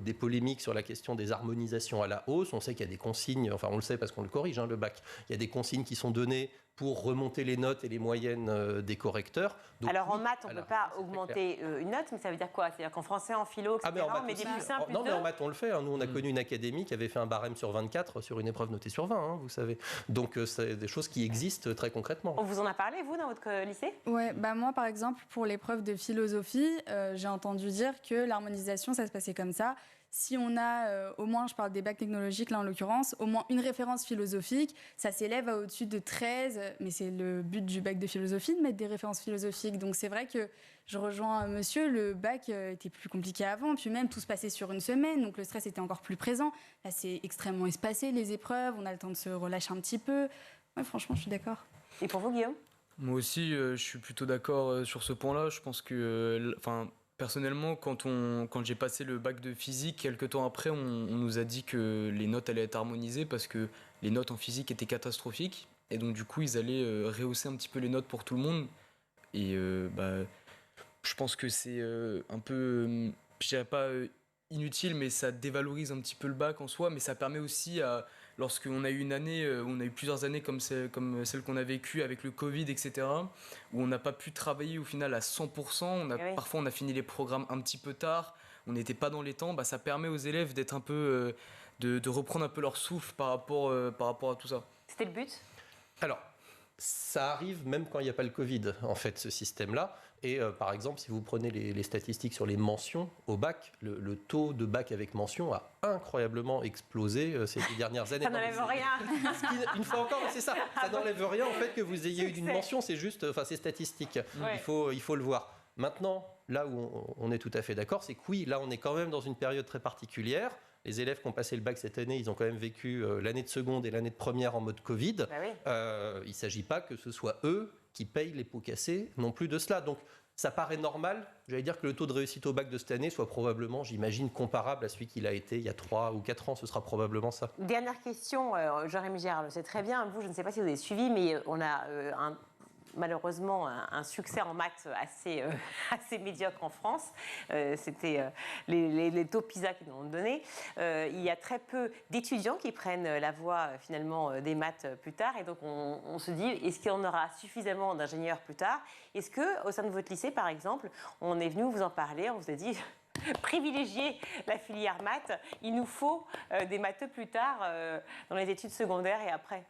des polémiques sur la question des harmonisations à la hausse. On sait qu'il y a des consignes, enfin on le sait parce qu'on le corrige, le bac. Il y a des consignes qui sont données pour remonter les notes et les moyennes des correcteurs. Donc, alors en maths, on ne peut pas augmenter une note, mais ça veut dire quoi ? C'est-à-dire qu'en français, en philo, etc., on met des plus 1, plus 2 ? Non, mais en maths, on le fait. Nous, on a connu une académie qui avait fait un barème sur 24 sur une épreuve notée sur 20, vous savez. Donc, c'est des choses qui existent très concrètement. On vous en a parlé, vous, dans votre lycée ? Ouais, moi, par exemple, pour l'épreuve de philosophie, j'ai entendu dire que l'harmonisation, ça se passait comme ça. Si on a au moins, je parle des bacs technologiques là en l'occurrence, au moins une référence philosophique, ça s'élève à au-dessus de 13, mais c'est le but du bac de philosophie de mettre des références philosophiques. Donc c'est vrai que je rejoins monsieur, le bac était plus compliqué avant, puis même tout se passait sur une semaine, donc le stress était encore plus présent. Là c'est extrêmêmement espacé les épreuves, on a le temps de se relâcher un petit peu. Ouais, franchement, je suis d'accord. Et pour vous, Guillaume ? Moi aussi, je suis plutôt d'accord sur ce point-là. Je pense que... personnellement, quand j'ai passé le bac de physique, quelques temps après, on nous a dit que les notes allaient être harmonisées parce que les notes en physique étaient catastrophiques. Et donc, du coup, ils allaient rehausser un petit peu les notes pour tout le monde. Et je pense que c'est un peu, je dirais pas inutile, mais ça dévalorise un petit peu le bac en soi. Mais ça permet aussi lorsqu'on a eu une année, on a eu plusieurs années comme celle qu'on a vécue avec le Covid, etc., où on n'a pas pu travailler au final à 100%, parfois on a fini les programmes un petit peu tard, on n'était pas dans les temps, ça permet aux élèves d'être un peu, de reprendre un peu leur souffle par rapport à tout ça. C'était le but ? Alors, ça arrive même quand il n'y a pas le Covid, en fait, ce système-là. Et par exemple, si vous prenez les statistiques sur les mentions au bac, le taux de bac avec mention a incroyablement explosé ces dernières années. Ça n'enlève rien. Une fois encore, c'est ça. Ça n'enlève rien en fait que vous ayez eu une mention. C'est juste, c'est statistique. Ouais. Il faut le voir. Maintenant, là où on est tout à fait d'accord, c'est que oui, là, on est quand même dans une période très particulière. Les élèves qui ont passé le bac cette année, ils ont quand même vécu l'année de seconde et l'année de première en mode Covid. Bah oui. Il ne s'agit pas que ce soit eux qui payent les pots cassés non plus de cela. Donc, ça paraît normal, j'allais dire que le taux de réussite au bac de cette année soit probablement, j'imagine, comparable à celui qu'il a été il y a 3 ou 4 ans, ce sera probablement ça. Dernière question, Jérémy Gérard le sait très bien, vous, je ne sais pas si vous avez suivi, mais on a malheureusement un succès en maths assez médiocre en France. C'était les taux PISA qui nous ont donné. Il y a très peu d'étudiants qui prennent la voie finalement des maths plus tard. Et donc on se dit, est-ce qu'il y en aura suffisamment d'ingénieurs plus tard ? Est-ce qu'au sein de votre lycée, par exemple, on est venu vous en parler, on vous a dit... privilégier la filière maths, il nous faut des matheux plus tard dans les études secondaires et après ?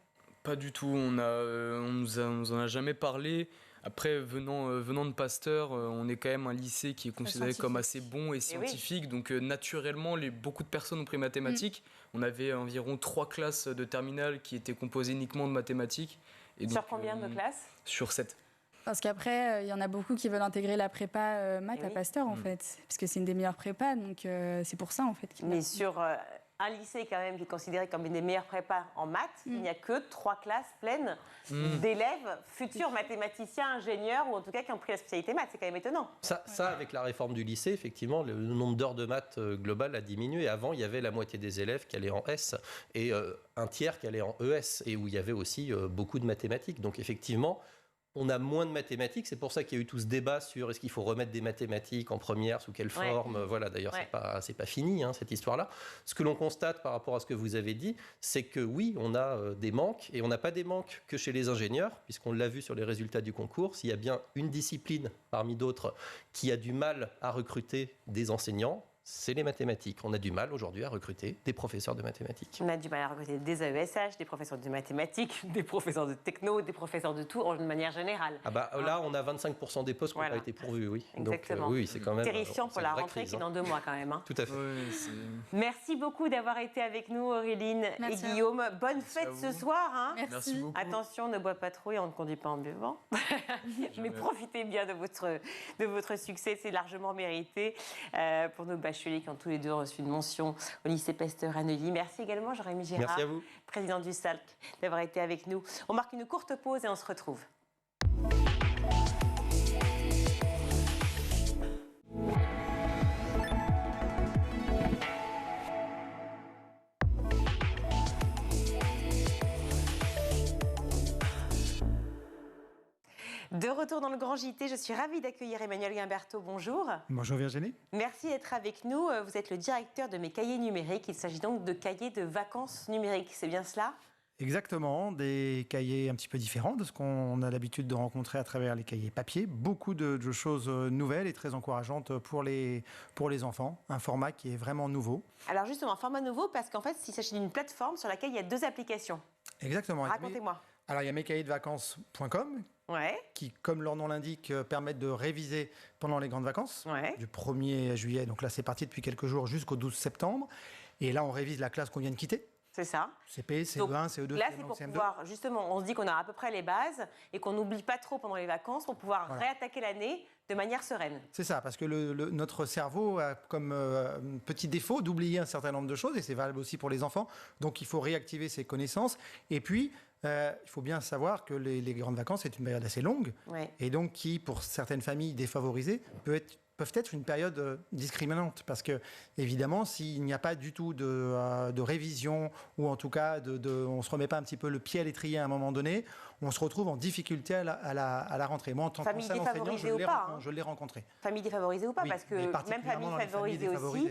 Pas du tout, on nous en a jamais parlé. Après, venant de Pasteur, on est quand même un lycée qui est considéré comme assez bon et scientifique. Oui. Donc naturellement, beaucoup de personnes ont pris mathématiques. On avait environ 3 classes de terminale qui étaient composées uniquement de mathématiques. Et sur donc, combien de classes ? Sur 7. Parce qu'après, il y en a beaucoup qui veulent intégrer la prépa maths à Pasteur, en fait. Parce que c'est une des meilleures prépas, donc c'est pour ça, en fait. Mais sur un lycée, quand même, qui est considéré comme une des meilleures prépas en maths, il n'y a que 3 classes pleines d'élèves, futurs mathématiciens, ingénieurs, ou en tout cas qui ont pris la spécialité maths. C'est quand même étonnant. Ça, avec la réforme du lycée, effectivement, le nombre d'heures de maths global a diminué. Avant, il y avait la moitié des élèves qui allaient en S et un tiers qui allaient en ES, et où il y avait aussi beaucoup de mathématiques. Donc, effectivement... on a moins de mathématiques, c'est pour ça qu'il y a eu tout ce débat sur est-ce qu'il faut remettre des mathématiques en première, sous quelle forme, voilà, d'ailleurs c'est pas fini cette histoire-là. Ce que l'on constate par rapport à ce que vous avez dit, c'est que oui, on a des manques, et on n'a pas des manques que chez les ingénieurs, puisqu'on l'a vu sur les résultats du concours, s'il y a bien une discipline parmi d'autres qui a du mal à recruter des enseignants, c'est les mathématiques. On a du mal aujourd'hui à recruter des professeurs de mathématiques. On a du mal à recruter des AESH, des professeurs de mathématiques, des professeurs de techno, des professeurs de tout, de manière générale. Là, on a 25% des postes qui n'ont pas été pourvus, oui. Exactement. Donc, oui, c'est quand même terrifiant pour la rentrée qui est dans 2 mois quand même. Tout à fait. Oui, merci beaucoup d'avoir été avec nous, Auréline et Guillaume. Bonne fête ce soir. Merci beaucoup. Attention, ne bois pas trop et on ne conduit pas en buvant. Mais profitez bien de votre succès, c'est largement mérité pour nos bacheliers. bacheliers qui ont tous les deux reçu une mention au lycée Pasteur à Neuilly. Merci également, Jérémy Girard, Merci à vous. président du SALC, d'avoir été avec nous. On marque une courte pause et on se retrouve. De retour dans le Grand JT, je suis ravie d'accueillir Emmanuel Guimberteau. Bonjour. Bonjour Virginie. Merci d'être avec nous. Vous êtes le directeur de Mes Cahiers numériques. Il s'agit donc de cahiers de vacances numériques, c'est bien cela ? Exactement, des cahiers un petit peu différents de ce qu'on a l'habitude de rencontrer à travers les cahiers papier. Beaucoup de choses nouvelles et très encourageantes pour les enfants. Un format qui est vraiment nouveau. Alors justement, un format nouveau parce qu'en fait, il s'agit d'une plateforme sur laquelle il y a 2 applications. Exactement. Racontez-moi. Alors il y a mescahiers-de-vacances.com qui, comme leur nom l'indique, permettent de réviser pendant les grandes vacances, du 1er juillet, donc là c'est parti depuis quelques jours, jusqu'au 12 septembre. Et là on révise la classe qu'on vient de quitter. C'est ça. CP, CE1, CE2, là, c'est pour CM2. pouvoir, justement, on se dit qu'on a à peu près les bases et qu'on n'oublie pas trop pendant les vacances pour pouvoir réattaquer l'année de manière sereine. C'est ça, parce que notre cerveau a comme petit défaut d'oublier un certain nombre de choses, et c'est valable aussi pour les enfants. Donc, il faut réactiver ses connaissances. Et puis, il faut bien savoir que les grandes vacances, c'est une période assez longue, et donc qui, pour certaines familles défavorisées, peuvent être une période discriminante, parce que évidemment s'il n'y a pas du tout de révision, ou en tout cas on ne se remet pas un petit peu le pied à l'étrier à un moment donné, on se retrouve en difficulté à la rentrée. Moi en tant qu'enseignant, je l'ai rencontré. Famille défavorisée ou pas, parce que même famille favorisée aussi,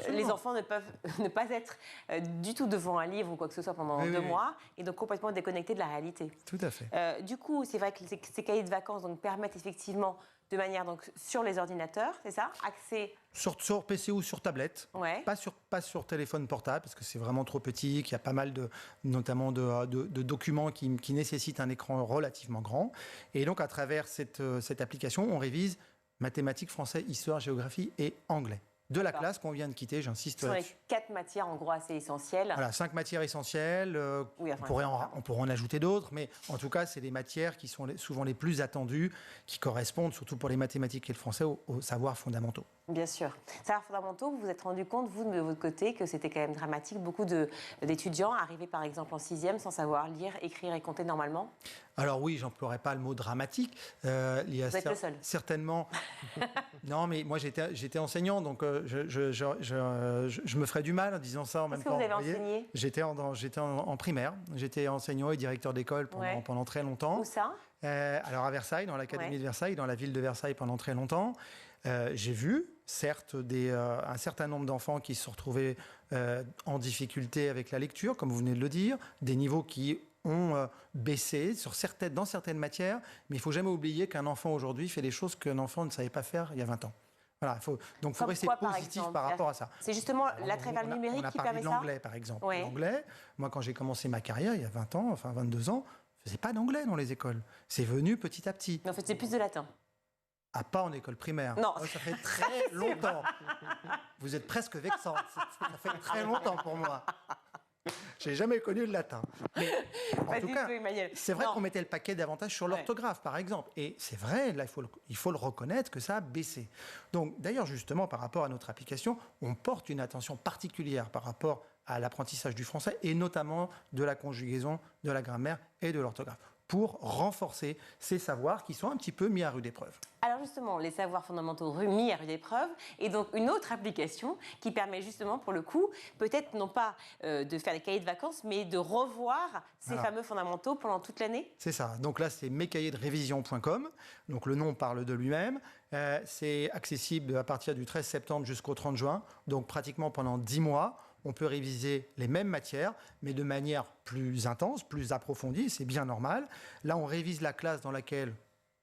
les enfants ne peuvent ne pas être du tout devant un livre ou quoi que ce soit pendant 2 mois, et donc complètement déconnectés de la réalité. Tout à fait. Du coup, c'est vrai que ces cahiers de vacances donc, permettent effectivement de manière donc sur les ordinateurs, c'est ça, accès sur PC ou sur tablette, pas sur téléphone portable, parce que c'est vraiment trop petit, qu'il y a pas mal notamment de documents qui nécessitent un écran relativement grand. Et donc à travers cette application, on révise mathématiques, français, histoire, géographie et anglais. De la classe qu'on vient de quitter, j'insiste là-dessus. Ce sont les 4 matières en gros assez essentielles. Voilà, 5 matières essentielles. On pourrait en ajouter d'autres, mais en tout cas, c'est des matières qui sont souvent les plus attendues, qui correspondent, surtout pour les mathématiques et le français, aux savoirs fondamentaux. Bien sûr. Savoirs fondamentaux, vous vous êtes rendu compte, vous, de votre côté, que c'était quand même dramatique. Beaucoup d'étudiants arrivaient par exemple en 6e sans savoir lire, écrire et compter normalement. Alors oui, j'emploierais pas le mot dramatique. Vous êtes le seul. Certainement. Non, mais moi j'étais enseignant, donc je me ferais du mal en disant ça en même temps. Qu'est-ce que vous avez enseigné ? J'étais en primaire. J'étais enseignant et directeur d'école pendant très longtemps. Où ça ? Alors à Versailles, dans l'académie de Versailles, dans la ville de Versailles pendant très longtemps. J'ai vu, certes, un certain nombre d'enfants qui se retrouvaient en difficulté avec la lecture, comme vous venez de le dire, des niveaux qui ont baissé dans certaines matières, mais il ne faut jamais oublier qu'un enfant aujourd'hui fait des choses qu'un enfant ne savait pas faire il y a 20 ans. Voilà, donc il faut rester positif par rapport à ça. C'est justement l'attrait vers le numérique qui permet ça ? On a parlé de l'anglais, par exemple. L'anglais, moi, quand j'ai commencé ma carrière, il y a 20 ans, enfin 22 ans, je ne faisais pas d'anglais dans les écoles. C'est venu petit à petit. Mais en fait, c'est plus de latin. Ah, pas en école primaire. Non. Ça fait très longtemps. Vous êtes presque vexante. Ça fait très longtemps pour moi. J'ai jamais connu le latin. Mais en tout cas, c'est vrai qu'on mettait le paquet davantage sur l'orthographe, par exemple. Et c'est vrai, là, il faut le reconnaître que ça a baissé. Donc, d'ailleurs, justement, par rapport à notre application, on porte une attention particulière par rapport à l'apprentissage du français et notamment de la conjugaison, de la grammaire et de l'orthographe, pour renforcer ces savoirs qui sont un petit peu mis à rude épreuve. Alors justement, les savoirs fondamentaux mis à rude épreuve, et donc une autre application qui permet justement, pour le coup, peut-être non pas de faire des cahiers de vacances, mais de revoir ces fameux fondamentaux pendant toute l'année. C'est ça. Donc là, c'est mescahiers-de-révision.com. Donc le nom parle de lui-même. C'est accessible à partir du 13 septembre jusqu'au 30 juin, donc pratiquement pendant 10 mois. On peut réviser les mêmes matières, mais de manière plus intense, plus approfondie, c'est bien normal. Là, on révise la classe dans laquelle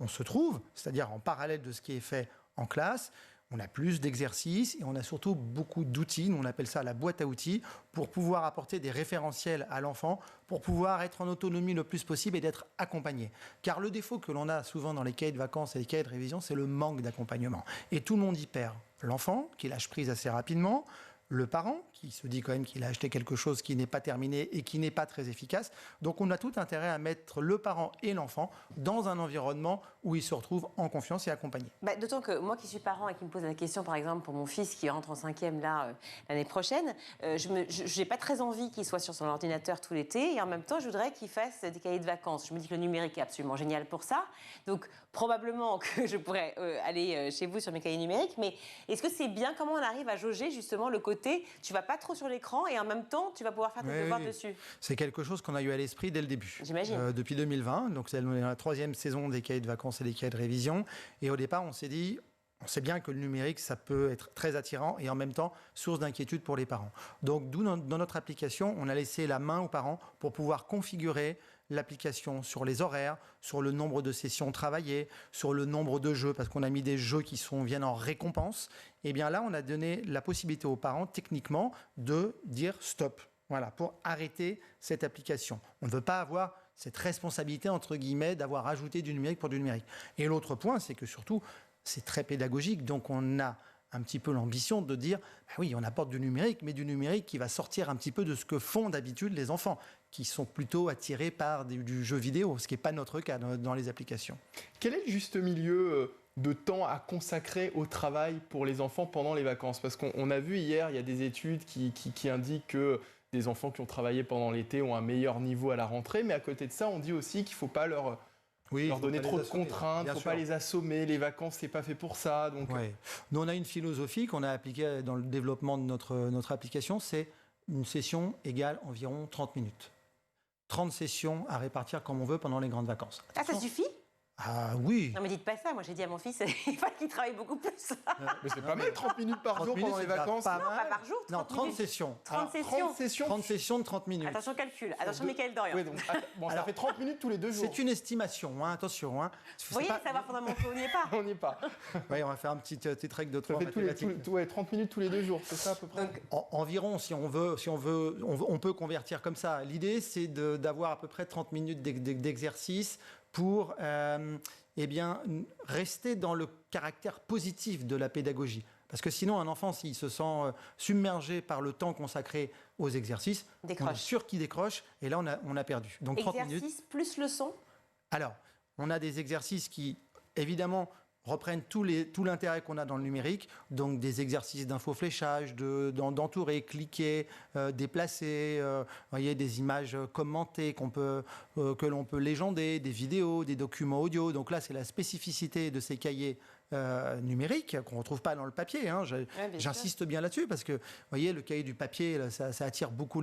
on se trouve, c'est-à-dire en parallèle de ce qui est fait en classe. On a plus d'exercices et on a surtout beaucoup d'outils, on appelle ça la boîte à outils, pour pouvoir apporter des référentiels à l'enfant, pour pouvoir être en autonomie le plus possible et d'être accompagné. Car le défaut que l'on a souvent dans les cahiers de vacances et les cahiers de révision, c'est le manque d'accompagnement. Et tout le monde y perd. L'enfant, qui lâche prise assez rapidement, le parent, qui se dit quand même qu'il a acheté quelque chose qui n'est pas terminé et qui n'est pas très efficace. Donc on a tout intérêt à mettre le parent et l'enfant dans un environnement où ils se retrouvent en confiance et accompagnés. D'autant que moi qui suis parent et qui me pose la question, par exemple, pour mon fils qui rentre en 5e l'année prochaine, je n'ai pas très envie qu'il soit sur son ordinateur tout l'été et en même temps, je voudrais qu'il fasse des cahiers de vacances. Je me dis que le numérique est absolument génial pour ça. Donc, probablement que je pourrais aller chez vous sur mes cahiers numériques, mais est-ce que c'est bien comment on arrive à jauger justement le côté tu vas pas trop sur l'écran et en même temps tu vas pouvoir faire tes devoirs dessus? C'est quelque chose qu'on a eu à l'esprit dès le début. J'imagine. Depuis 2020, donc c'est la 3e saison des cahiers de vacances et des cahiers de révision. Et au départ, on s'est dit, on sait bien que le numérique, ça peut être très attirant et en même temps source d'inquiétude pour les parents. Donc, dans notre application, on a laissé la main aux parents pour pouvoir configurer l'application sur les horaires, sur le nombre de sessions travaillées, sur le nombre de jeux, parce qu'on a mis des jeux qui viennent en récompense. Et bien là, on a donné la possibilité aux parents, techniquement, de dire stop. Voilà, pour arrêter cette application. On ne veut pas avoir cette responsabilité, entre guillemets, d'avoir ajouté du numérique pour du numérique. Et l'autre point, c'est que surtout, c'est très pédagogique, donc on a un petit peu l'ambition de dire, oui, on apporte du numérique, mais du numérique qui va sortir un petit peu de ce que font d'habitude les enfants, qui sont plutôt attirés par du jeu vidéo, ce qui n'est pas notre cas dans les applications. Quel est le juste milieu de temps à consacrer au travail pour les enfants pendant les vacances? Parce qu'on a vu hier, il y a des études qui indiquent que des enfants qui ont travaillé pendant l'été ont un meilleur niveau à la rentrée, mais à côté de ça, on dit aussi qu'il ne faut pas leur donner trop de contraintes, il ne faut pas les assommer, les vacances, ce n'est pas fait pour ça. Donc... Ouais. Nous, on a une philosophie qu'on a appliquée dans le développement de notre application, c'est une session égale environ 30 minutes. 30 sessions à répartir comme on veut pendant les grandes vacances. Ah, ça suffit? Ah oui. Non mais dites pas ça, moi j'ai dit à mon fils, il faut qu'il travaille beaucoup plus. Mais c'est pas mal 30 minutes par jour pendant les vacances. Non, pas par jour, 30 sessions. 30 sessions. 30 sessions de 30 minutes. Attention calcul, attention Mickaël Dorian. Oui, donc, ça fait 30 minutes tous les 2 jours. C'est une estimation, attention. Hein. Vous voyez, le savoir fondamental, on n'y est pas. On n'y est pas. Oui, on va faire un petit règle de 3 mathématiques. 30 minutes tous les 2 jours, c'est ça à peu près. Donc, environ, si on veut, on peut convertir comme ça. L'idée, c'est d'avoir à peu près 30 minutes d'exercice pour rester dans le caractère positif de la pédagogie. Parce que sinon, un enfant, s'il se sent submergé par le temps consacré aux exercices, on est sûr qu'il décroche, et là, on a perdu. Donc, 30 minutes. Exercice plus leçon? Alors, on a des exercices qui, évidemment, reprennent tout l'intérêt qu'on a dans le numérique, donc des exercices d'infofléchage, d'entourer, cliquer, déplacer, voyez, des images commentées que l'on peut légender, des vidéos, des documents audio. Donc là, c'est la spécificité de ces cahiers numériques qu'on ne retrouve pas dans le papier. Hein. J'insiste bien là-dessus parce que, vous voyez, le cahier du papier, là, ça attire beaucoup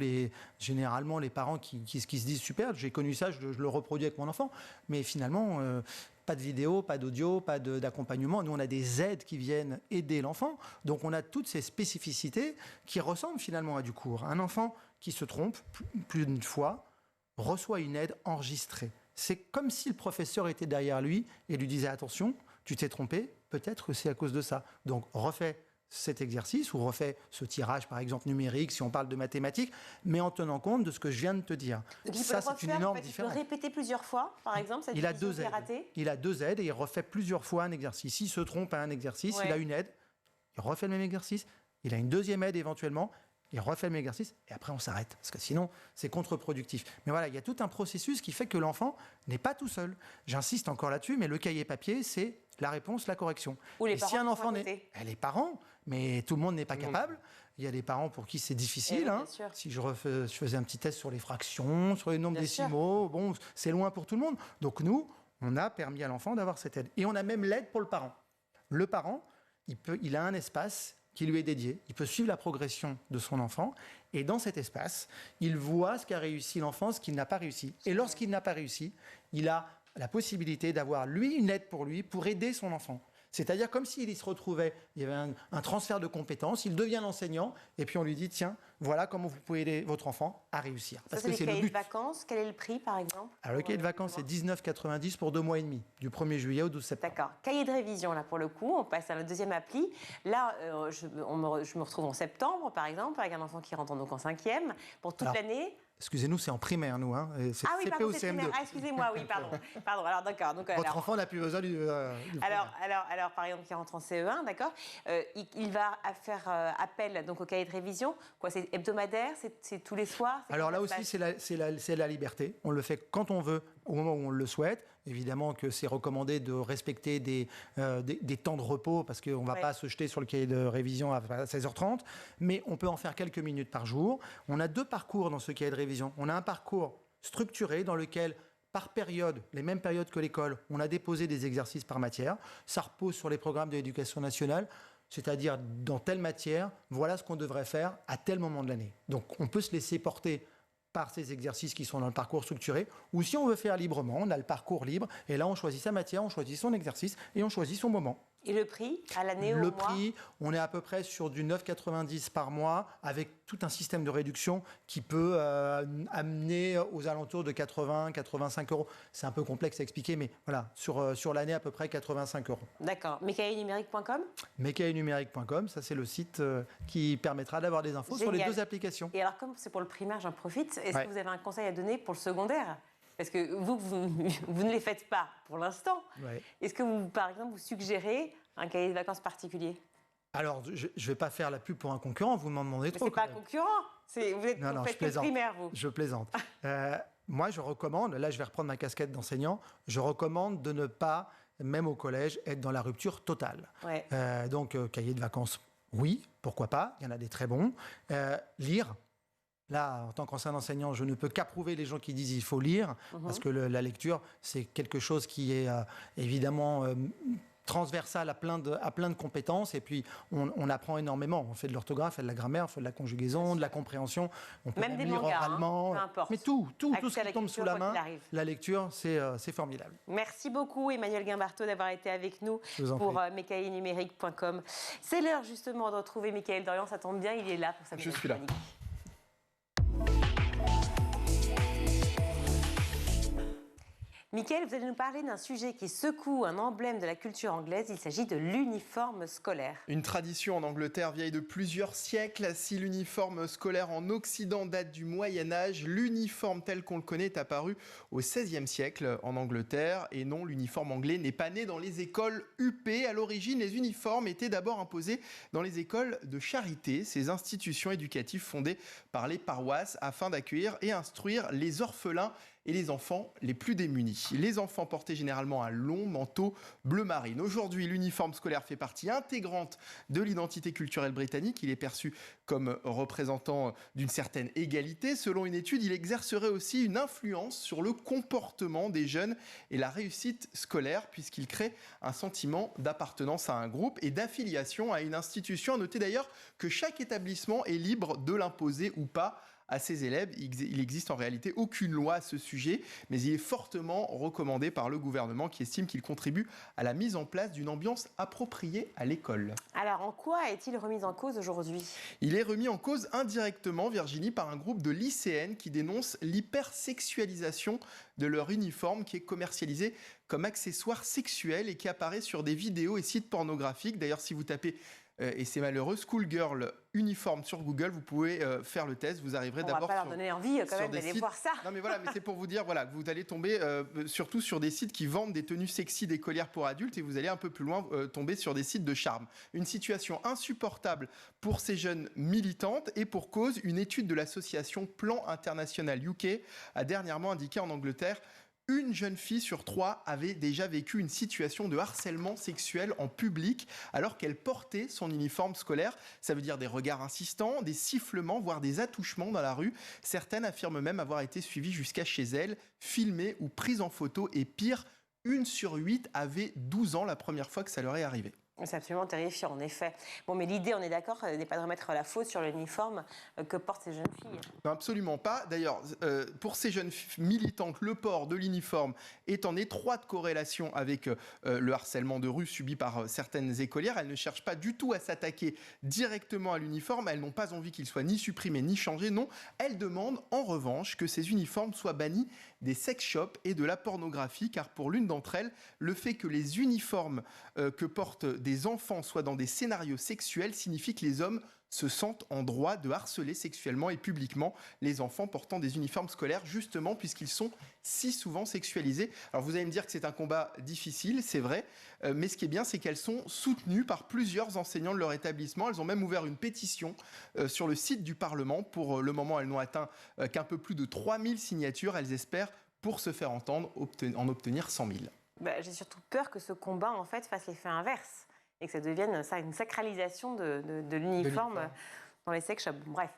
généralement les parents qui se disent super, j'ai connu ça, je le reproduis avec mon enfant, mais finalement... pas de vidéo, pas d'audio, pas d'accompagnement. Nous, on a des aides qui viennent aider l'enfant. Donc, on a toutes ces spécificités qui ressemblent finalement à du cours. Un enfant qui se trompe plus d'une fois reçoit une aide enregistrée. C'est comme si le professeur était derrière lui et lui disait « Attention, tu t'es trompé, peut-être que c'est à cause de ça. » Donc, refais cet exercice ou refait ce tirage, par exemple, numérique, si on parle de mathématiques, mais en tenant compte de ce que je viens de te dire. Ça, c'est une énorme différence. Il peut répéter plusieurs fois, par exemple, cette division qui est ratée. Il a 2 aides et il refait plusieurs fois un exercice. S'il se trompe à un exercice, il a une aide, il refait le même exercice, il a une 2e aide éventuellement, il refait le même exercice et après on s'arrête, parce que sinon c'est contre-productif. Mais voilà, il y a tout un processus qui fait que l'enfant n'est pas tout seul. J'insiste encore là-dessus, mais le cahier papier, c'est la réponse, la correction. Ou les parents si un enfant les parents, mais tout le monde n'est pas capable. Il y a des parents pour qui c'est difficile. Si je faisais un petit test sur les fractions, sur les nombres décimaux, bon, c'est loin pour tout le monde. Donc nous, on a permis à l'enfant d'avoir cette aide. Et on a même l'aide pour le parent. Le parent, il a un espace qui lui est dédié. Il peut suivre la progression de son enfant. Et dans cet espace, il voit ce qu'a réussi l'enfant, ce qu'il n'a pas réussi. Et lorsqu'il n'a pas réussi, il a la possibilité d'avoir, lui, une aide pour aider son enfant. C'est-à-dire comme s'il se retrouvait, il y avait un transfert de compétences, il devient l'enseignant, et puis on lui dit, tiens, voilà comment vous pouvez aider votre enfant à réussir. Parce que c'est le but. Les cahiers de vacances, quel est le prix, par exemple? Alors, le cahier de vacances, c'est 19,90 pour 2 mois et demi, du 1er juillet au 12 septembre. D'accord. Cahier de révision, là, pour le coup, on passe à la 2e appli. Là, je me retrouve en septembre, par exemple, avec un enfant qui rentre donc en 5e, pour toute l'année. Excusez-nous, c'est en primaire, nous. Hein. C'est Ah oui, CP pardon, ou c'est CM2. primaire. Ah, excusez-moi, oui, pardon. Pardon, alors d'accord. Donc, Votre enfant n'a plus besoin du alors, par exemple, qui rentre en CE1, d'accord, il va faire appel donc, au cahier de révision. Quoi, c'est hebdomadaire, c'est tous les soirs? Alors là aussi, c'est la liberté. On le fait quand on veut, au moment où on le souhaite. Évidemment que c'est recommandé de respecter des temps de repos parce qu'on ne va pas se jeter sur le cahier de révision à 16h30, mais on peut en faire quelques minutes par jour. On a 2 parcours dans ce cahier de révision. On a un parcours structuré dans lequel, par période, les mêmes périodes que l'école, on a déposé des exercices par matière. Ça repose sur les programmes de l'éducation nationale, c'est-à-dire dans telle matière, voilà ce qu'on devrait faire à tel moment de l'année. Donc on peut se laisser porter par ces exercices qui sont dans le parcours structuré, ou si on veut faire librement, on a le parcours libre, et là on choisit sa matière, on choisit son exercice, et on choisit son moment. Et le prix, à l'année ou au mois? Le prix, on est à peu près sur du 9,90 par mois, avec tout un système de réduction qui peut amener aux alentours de 80, 85 euros. C'est un peu complexe à expliquer, mais voilà, sur l'année à peu près 85 euros. D'accord. Mescahiernumériques.com? Mescahiernumériques.com, ça c'est le site qui permettra d'avoir des infos sur les 2 applications. Et alors, comme c'est pour le primaire, j'en profite, est-ce que vous avez un conseil à donner pour le secondaire? Parce que vous ne les faites pas pour l'instant. Ouais. Est-ce que vous, par exemple, vous suggérez un cahier de vacances particulier? Alors, je ne vais pas faire la pub pour un concurrent, vous m'en demandez trop. C'est pas un concurrent, vous faites que le primaire, vous. Je plaisante. Moi, je recommande, là je vais reprendre ma casquette d'enseignant, je recommande de ne pas, même au collège, être dans la rupture totale. Ouais. Donc, cahier de vacances, oui, pourquoi pas, il y en a des très bons. Lire. Là, en tant qu'ancien enseignant, je ne peux qu'approuver les gens qui disent qu'il faut lire, parce que la lecture, c'est quelque chose qui est évidemment transversal à plein de compétences, et puis on apprend énormément. On fait de l'orthographe, de la grammaire, on fait de la conjugaison, de la compréhension, on peut même des lire mangas, oralement. peu importe. Mais tout ce qui tombe sous la main, la lecture, c'est formidable. Merci beaucoup Emmanuel Guimbarteau d'avoir été avec nous pour mescahiernumériques.com. C'est l'heure justement de retrouver Mickaël Dorian, ça tombe bien, il est là pour sa Je suis là. chronique. Mickaël, vous allez nous parler d'un sujet qui secoue un emblème de la culture anglaise. Il s'agit de l'uniforme scolaire. Une tradition en Angleterre vieille de plusieurs siècles. Si l'uniforme scolaire en Occident date du Moyen-Âge, l'uniforme tel qu'on le connaît est apparu au XVIe siècle en Angleterre. Et non, l'uniforme anglais n'est pas né dans les écoles UP. À l'origine, les uniformes étaient d'abord imposés dans les écoles de charité, ces institutions éducatives fondées par les paroisses afin d'accueillir et instruire les orphelins et les enfants les plus démunis. Les enfants portaient généralement un long manteau bleu marine. Aujourd'hui, l'uniforme scolaire fait partie intégrante de l'identité culturelle britannique. Il est perçu comme représentant d'une certaine égalité. Selon une étude, il exercerait aussi une influence sur le comportement des jeunes et la réussite scolaire, puisqu'il crée un sentiment d'appartenance à un groupe et d'affiliation à une institution. À noter d'ailleurs que chaque établissement est libre de l'imposer ou pas à ses élèves. Il n'existe en réalité aucune loi à ce sujet, mais il est fortement recommandé par le gouvernement qui estime qu'il contribue à la mise en place d'une ambiance appropriée à l'école. Alors, en quoi est-il remis en cause aujourd'hui ? Il est remis en cause indirectement, Virginie, par un groupe de lycéennes qui dénoncent l'hypersexualisation de leur uniforme qui est commercialisé comme accessoire sexuel et qui apparaît sur des vidéos et sites pornographiques. D'ailleurs, si vous tapez et c'est malheureux, Schoolgirl uniforme sur Google, vous pouvez faire le test, vous arriverez d'abord sur... On va pas leur donner envie quand même d'aller voir ça. Non mais voilà, mais c'est pour vous dire voilà, que vous allez tomber surtout sur des sites qui vendent des tenues sexy d'écolières pour adultes et vous allez un peu plus loin tomber sur des sites de charme. Une situation insupportable pour ces jeunes militantes et pour cause, une étude de l'association Plan International UK a dernièrement indiqué en Angleterre une jeune fille sur 3 avait déjà vécu une situation de harcèlement sexuel en public alors qu'elle portait son uniforme scolaire. Ça veut dire des regards insistants, des sifflements, voire des attouchements dans la rue. Certaines affirment même avoir été suivies jusqu'à chez elles, filmées ou prises en photo. Et pire, 1 sur 8 avait 12 ans la première fois que ça leur est arrivé. C'est absolument terrifiant, en effet. Bon, mais l'idée, on est d'accord, n'est pas de remettre la faute sur l'uniforme que portent ces jeunes filles. Non, absolument pas. D'ailleurs, pour ces jeunes militantes, le port de l'uniforme est en étroite corrélation avec le harcèlement de rue subi par certaines écolières. Elles ne cherchent pas du tout à s'attaquer directement à l'uniforme. Elles n'ont pas envie qu'il soit ni supprimé ni changé. Non, elles demandent en revanche que ces uniformes soient bannis des sex shops et de la pornographie, car pour l'une d'entre elles, le fait que les uniformes que portent des enfants soient dans des scénarios sexuels signifie que les hommes se sentent en droit de harceler sexuellement et publiquement les enfants portant des uniformes scolaires, justement puisqu'ils sont si souvent sexualisés. Alors vous allez me dire que c'est un combat difficile, c'est vrai, mais ce qui est bien, c'est qu'elles sont soutenues par plusieurs enseignants de leur établissement. Elles ont même ouvert une pétition sur le site du Parlement. Pour le moment, elles n'ont atteint qu'un peu plus de 3000 signatures. Elles espèrent, pour se faire entendre, en obtenir 100 000. J'ai surtout peur que ce combat, en fait, fasse l'effet inverse et que ça devienne une sacralisation de l'uniforme dans les sex shops. Bref.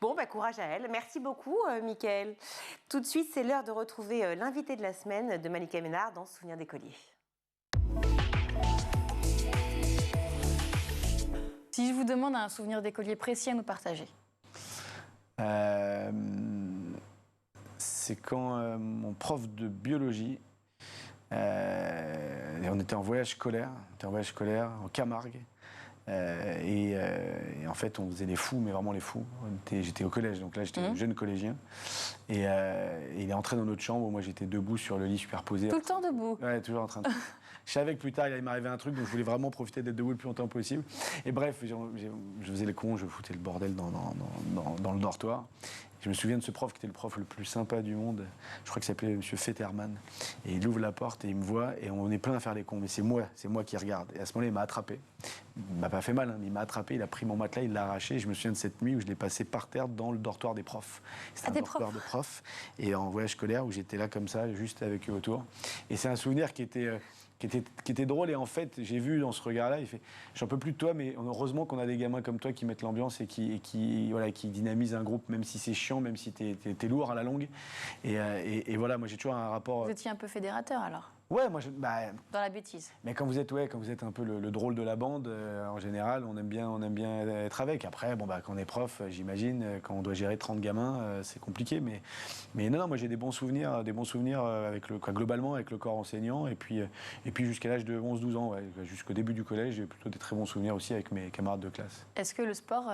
Bon, courage à elle. Merci beaucoup, Mickaël. Tout de suite, c'est l'heure de retrouver l'invité de la semaine de Malika Ménard dans Souvenir d'écolier. Si je vous demande un souvenir d'écolier précis à nous partager. C'est quand mon prof de biologie, on était en voyage scolaire, en Camargue. Et en fait, on faisait les fous, mais vraiment les fous. J'étais au collège, donc là, j'étais un jeune collégien. Et il est entré dans notre chambre, moi j'étais debout sur le lit superposé. Tout le temps debout? Ouais, toujours en train de... Je savais que plus tard, il allait m'arriver un truc, donc je voulais vraiment profiter d'être debout le plus longtemps possible. Et bref, je faisais le con, je foutais le bordel dans le dortoir. Je me souviens de ce prof qui était le prof le plus sympa du monde. Je crois qu'il s'appelait M. Fetterman. Et il ouvre la porte et il me voit et on est plein à faire les cons. Mais c'est moi qui regarde. Et à ce moment-là, il m'a attrapé. Il m'a pas fait mal, mais il m'a attrapé. Il a pris mon matelas, il l'a arraché. Et je me souviens de cette nuit où je l'ai passé par terre dans le dortoir des profs. C'était un dortoir de profs. Et en voyage scolaire où j'étais là comme ça, juste avec eux autour. Et c'est un souvenir qui était drôle. Et en fait, j'ai vu dans ce regard-là, il fait « J'en peux plus de toi, mais heureusement qu'on a des gamins comme toi qui mettent l'ambiance et qui dynamisent un groupe, même si c'est chiant, même si t'es lourd à la longue. » Et voilà, moi j'ai toujours un rapport... Vous étiez un peu fédérateur alors? Ouais, moi dans la bêtise. Mais quand vous êtes un peu le drôle de la bande, en général, on aime bien être avec. Après, quand on est prof, j'imagine, quand on doit gérer 30 gamins, c'est compliqué. Mais non, moi j'ai des bons souvenirs globalement avec le corps enseignant. Et puis jusqu'à l'âge de 11-12 ans, jusqu'au début du collège, j'ai plutôt des très bons souvenirs aussi avec mes camarades de classe. Est-ce que le sport,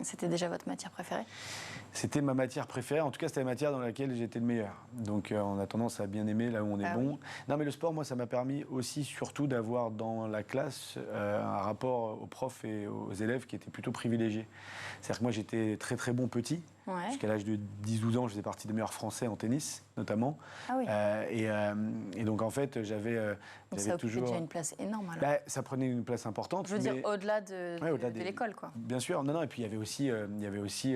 c'était déjà votre matière préférée? C'était ma matière préférée. En tout cas, c'était la matière dans laquelle j'étais le meilleur. Donc on a tendance à bien aimer là où on est bon. Oui. Non, mais le sport, moi, ça m'a permis aussi, surtout, d'avoir dans la classe un rapport aux profs et aux élèves qui était plutôt privilégié. C'est-à-dire que moi, j'étais très, très bon petit. Ouais. Jusqu'à l'âge de 10-12 ans, je faisais partie des meilleurs Français en tennis, notamment. Ah oui. Et donc, en fait, j'avais ça occupait déjà une place énorme, alors. Ça prenait une place importante. Je veux dire, au-delà de l'école, quoi. Bien sûr. Non, et puis, il y avait aussi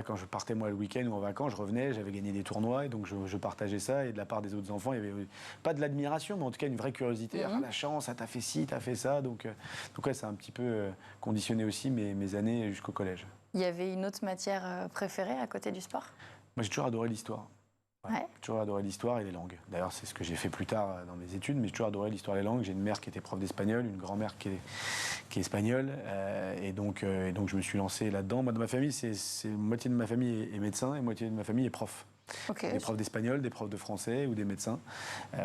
quand je partais, moi, le week-end ou en vacances, je revenais, j'avais gagné des tournois, et donc je partageais ça. Et de la part des autres enfants, il y avait pas de l'admiration, mais en tout cas, une vraie curiosité. Ah, la chance, t'as fait ci, t'as fait ça. Donc ouais, ça a un petit peu conditionné aussi mes années jusqu'au collège. Il y avait une autre matière préférée à côté du sport? Moi, j'ai toujours adoré l'histoire. Ouais. J'ai toujours adoré l'histoire et les langues. D'ailleurs, c'est ce que j'ai fait plus tard dans mes études, mais j'ai toujours adoré l'histoire et les langues. J'ai une mère qui était prof d'espagnol, une grand-mère qui est espagnole, et donc je me suis lancé là-dedans. Moi, dans ma famille, moitié de ma famille est médecin et moitié de ma famille est prof. Okay. Des profs d'espagnol, des profs de français ou des médecins.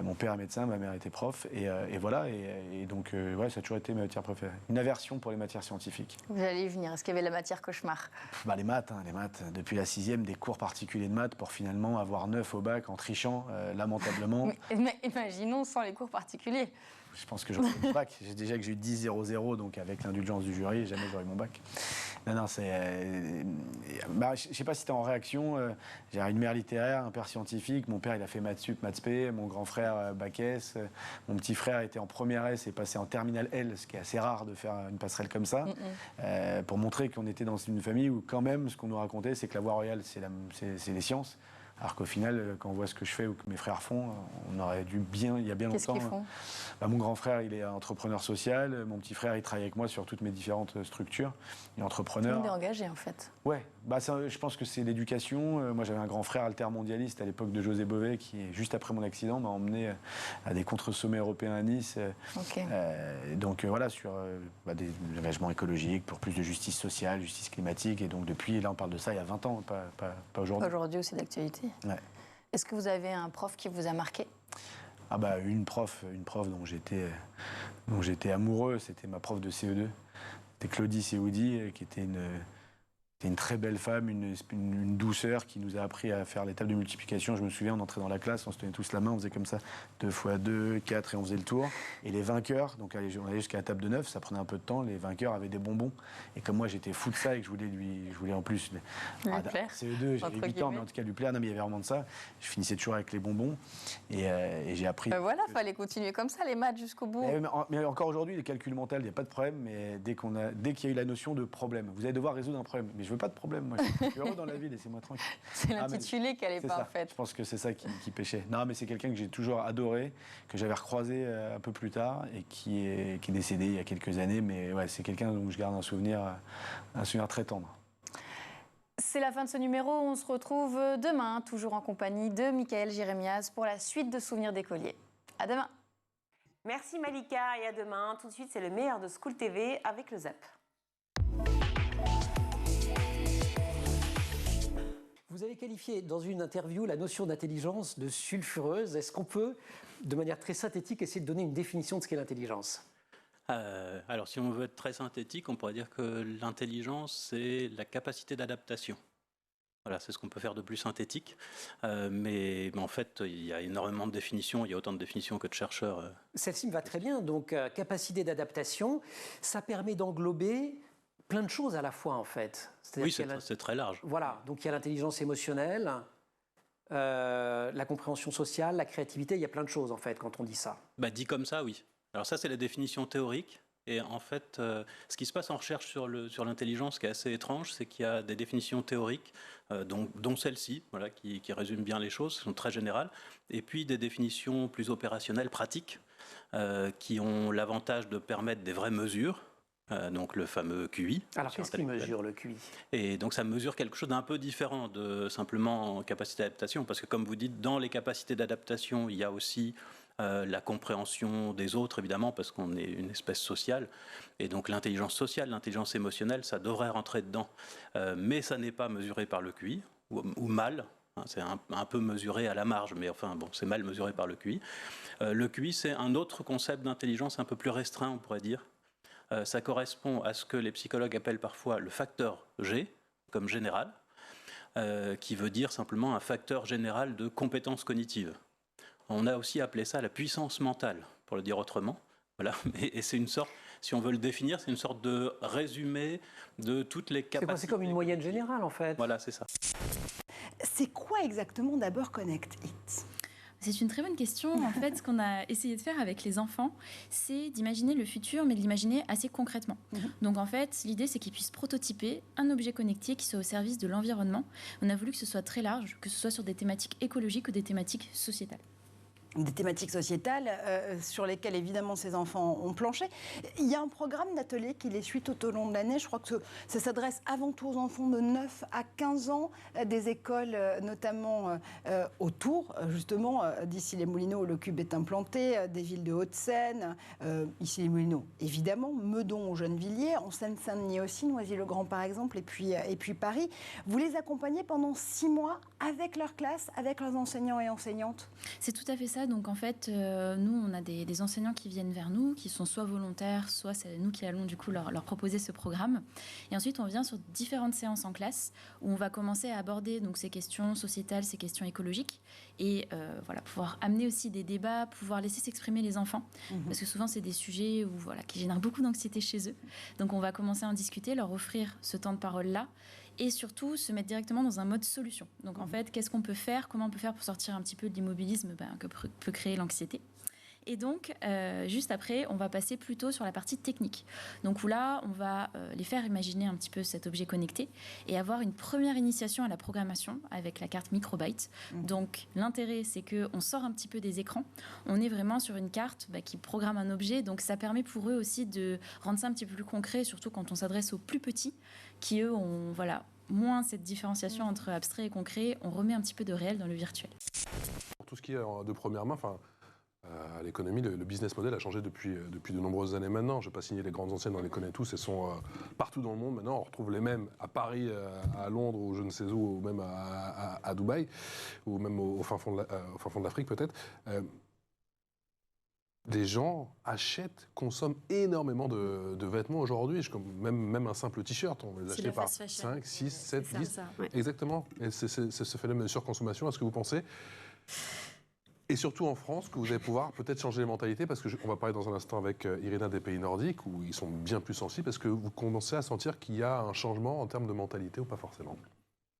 Mon père est médecin, ma mère était prof, et voilà. Et donc, ça a toujours été ma matière préférée. Une aversion pour les matières scientifiques. Vous allez y venir. Est-ce qu'il y avait la matière cauchemar? Les maths. Depuis la 6e, des cours particuliers de maths pour finalement avoir 9 au bac en trichant, lamentablement. Mais imaginons sans les cours particuliers. Je pense que j'aurais eu mon bac. Déjà que j'ai eu 10,00, donc avec l'indulgence du jury, jamais j'aurais eu mon bac. Non, c'est... je ne sais pas si tu es en réaction. J'ai une mère littéraire, un père scientifique. Mon père, il a fait maths sup, maths spé. Mon grand frère, bac S. Mon petit frère était en première S et passé en terminale L, ce qui est assez rare de faire une passerelle comme ça. Pour montrer qu'on était dans une famille où, quand même, ce qu'on nous racontait, c'est que la voie royale, c'est les sciences. Alors qu'au final, quand on voit ce que je fais ou que mes frères font, on aurait dû il y a bien longtemps... Qu'est-ce qu'ils font? Mon grand frère, il est entrepreneur social. Mon petit frère, il travaille avec moi sur toutes mes différentes structures. Il est entrepreneur. Tout le monde est engagé, en fait. Ouais. Je pense que c'est l'éducation. Moi, j'avais un grand frère altermondialiste à l'époque de José Bové, qui, juste après mon accident, m'a emmené à des contre-sommets européens à Nice. Okay. Donc, sur des engagements écologiques, pour plus de justice sociale, justice climatique. Et donc, depuis, là, on parle de ça il y a 20 ans, pas aujourd'hui. Aujourd'hui aussi d'actualité. Ouais. Est-ce que vous avez un prof qui vous a marqué? Une prof dont j'étais amoureux, c'était ma prof de CE2. C'était Claudie Seoudi, qui était C'est une très belle femme, une douceur qui nous a appris à faire les tables de multiplication. Je me souviens, on entrait dans la classe, on se tenait tous la main, on faisait comme ça, 2 x 2, 4 et on faisait le tour. Et les vainqueurs, donc on allait jusqu'à la table de 9, ça prenait un peu de temps, les vainqueurs avaient des bonbons. Et comme moi j'étais fou de ça et que je voulais en plus... plaire, CE2, j'avais 8 ans, mais en tout cas lui plaire, non mais il y avait vraiment de ça. Je finissais toujours avec les bonbons et j'ai appris... Voilà, fallait continuer comme ça, les maths jusqu'au bout. Mais encore aujourd'hui, les calculs mentaux, il n'y a pas de problème, mais dès qu'il y a eu la notion de problème, vous allez devoir résoudre un problème. Mais je veux pas de problème, moi je suis heureux dans la vie, laissez-moi tranquille. C'est l'intitulé qu'elle n'est pas en fait. Je pense que c'est ça qui pêchait. Non, mais c'est quelqu'un que j'ai toujours adoré, que j'avais recroisé un peu plus tard et qui est décédé il y a quelques années, mais ouais, c'est quelqu'un dont je garde un souvenir très tendre. C'est la fin de ce numéro, on se retrouve demain, toujours en compagnie de Michael Jérémiaz pour la suite de Souvenirs d'écoliers. À demain. Merci Malika et à demain. Tout de suite, c'est le meilleur de School TV avec le ZAP. Vous avez qualifié dans une interview la notion d'intelligence de sulfureuse. Est-ce qu'on peut, de manière très synthétique, essayer de donner une définition de ce qu'est l'intelligence ? Alors, si on veut être très synthétique, on pourrait dire que l'intelligence, c'est la capacité d'adaptation. Voilà, c'est ce qu'on peut faire de plus synthétique. Mais en fait, il y a énormément de définitions. Il y a autant de définitions que de chercheurs. Celle-ci me va très bien. Donc, capacité d'adaptation, ça permet d'englober plein de choses à la fois, en fait. Oui, c'est très large. Voilà, donc il y a l'intelligence émotionnelle, la compréhension sociale, la créativité, il y a plein de choses, en fait, quand on dit ça. Dit comme ça, oui. Alors ça, c'est la définition théorique. Et en fait, ce qui se passe en recherche sur l'intelligence, qui est assez étrange, c'est qu'il y a des définitions théoriques, dont celle-ci, voilà, qui résume bien les choses, qui sont très générales, et puis des définitions plus opérationnelles, pratiques, qui ont l'avantage de permettre des vraies mesures. Donc le fameux QI. Alors qu'est-ce qui mesure le QI ? Et donc ça mesure quelque chose d'un peu différent de simplement capacité d'adaptation, parce que comme vous dites, dans les capacités d'adaptation, il y a aussi la compréhension des autres, évidemment, parce qu'on est une espèce sociale, et donc l'intelligence sociale, l'intelligence émotionnelle, ça devrait rentrer dedans, mais ça n'est pas mesuré par le QI, ou mal. C'est un peu mesuré à la marge, mais enfin bon, c'est mal mesuré par le QI. Le QI, c'est un autre concept d'intelligence un peu plus restreint, on pourrait dire. Ça correspond à ce que les psychologues appellent parfois le facteur G, comme général, qui veut dire simplement un facteur général de compétences cognitives. On a aussi appelé ça la puissance mentale, pour le dire autrement. Voilà. Et c'est une sorte, si on veut le définir, c'est une sorte de résumé de toutes les capacités. C'est comme une moyenne générale, en fait. Voilà, c'est ça. C'est quoi exactement d'abord Connect It ? C'est une très bonne question. En fait, ce qu'on a essayé de faire avec les enfants, c'est d'imaginer le futur, mais de l'imaginer assez concrètement. Donc en fait, l'idée, c'est qu'ils puissent prototyper un objet connecté qui soit au service de l'environnement. On a voulu que ce soit très large, que ce soit sur des thématiques écologiques ou des thématiques sociétales. Des thématiques sociétales sur lesquelles évidemment ces enfants ont planché. Il y a un programme d'atelier qui les suit tout au long de l'année. Je crois que ça s'adresse avant tout aux enfants de 9 à 15 ans, des écoles notamment autour justement d'Issy-les-Moulineaux où le Cube est implanté, des villes de Haute-Seine, Issy-les-Moulineaux évidemment, Meudon au Gennevilliers, en Seine-Saint-Denis aussi, Noisy-le-Grand par exemple, et puis Paris. Vous les accompagnez pendant 6 mois avec leur classe, avec leurs enseignants et enseignantes ? C'est tout à fait ça. Donc en fait, nous, on a des enseignants qui viennent vers nous, qui sont soit volontaires, soit c'est nous qui allons du coup leur proposer ce programme. Et ensuite, on vient sur différentes séances en classe où on va commencer à aborder donc, ces questions sociétales, ces questions écologiques et voilà, pouvoir amener aussi des débats, pouvoir laisser s'exprimer les enfants. Parce que souvent, c'est des sujets où, voilà, qui génèrent beaucoup d'anxiété chez eux. Donc on va commencer à en discuter, leur offrir ce temps de parole-là. Et surtout, se mettre directement dans un mode solution. Donc, en fait, qu'est-ce qu'on peut faire ? Comment on peut faire pour sortir un petit peu de l'immobilisme que peut créer l'anxiété ? Et donc, juste après, on va passer plutôt sur la partie technique. Donc, où là, on va les faire imaginer un petit peu cet objet connecté et avoir une première initiation à la programmation avec la carte Microbyte. Donc, l'intérêt, c'est qu'on sort un petit peu des écrans. On est vraiment sur une carte qui programme un objet. Donc, ça permet pour eux aussi de rendre ça un petit peu plus concret, surtout quand on s'adresse aux plus petits, qui, eux, ont moins cette différenciation entre abstrait et concret. On remet un petit peu de réel dans le virtuel. Pour tout ce qui est de première main, à l'économie, le business model a changé depuis de nombreuses années maintenant. Je ne vais pas signer les grandes enseignes, on les connaît tous, elles sont partout dans le monde. Maintenant, on retrouve les mêmes à Paris, à Londres, ou je ne sais où, ou même à Dubaï, ou même au fin fond de l'Afrique peut-être. des gens achètent, consomment énormément de vêtements aujourd'hui. Même un simple t-shirt, on les achète par 5, 6, 7, 10. Ouais. Exactement. Et c'est ce phénomène de surconsommation, est-ce que vous pensez, et surtout en France, que vous allez pouvoir peut-être changer les mentalités, parce qu'on va parler dans un instant avec Irina des pays nordiques, où ils sont bien plus sensibles. Est-ce que vous commencez à sentir qu'il y a un changement en termes de mentalité ou pas forcément ?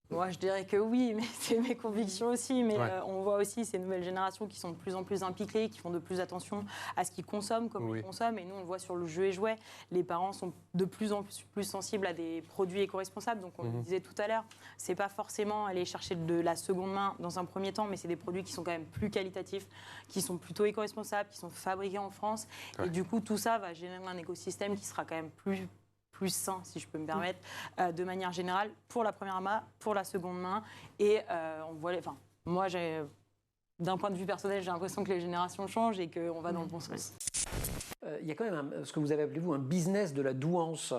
Moi, je dirais que oui, mais c'est mes convictions aussi. Mais Ouais. on voit aussi ces nouvelles générations qui sont de plus en plus impliquées, qui font de plus attention à ce qu'ils consomment, comme ils consomment. Et nous, on le voit sur le jeu et jouet. Les parents sont de plus en plus sensibles à des produits éco-responsables. Donc, on le disait tout à l'heure, c'est pas forcément aller chercher de la seconde main dans un premier temps, mais c'est des produits qui sont quand même plus qualitatifs, qui sont plutôt éco-responsables, qui sont fabriqués en France. Ouais. Et du coup, tout ça va générer un écosystème qui sera quand même plus sain, si je peux me permettre, de manière générale, pour la première main, pour la seconde main. Et on voit, moi, d'un point de vue personnel, j'ai l'impression que les générations changent et qu'on va dans le bon sens. Il y a quand même ce que vous avez appelé, vous, un business de la douance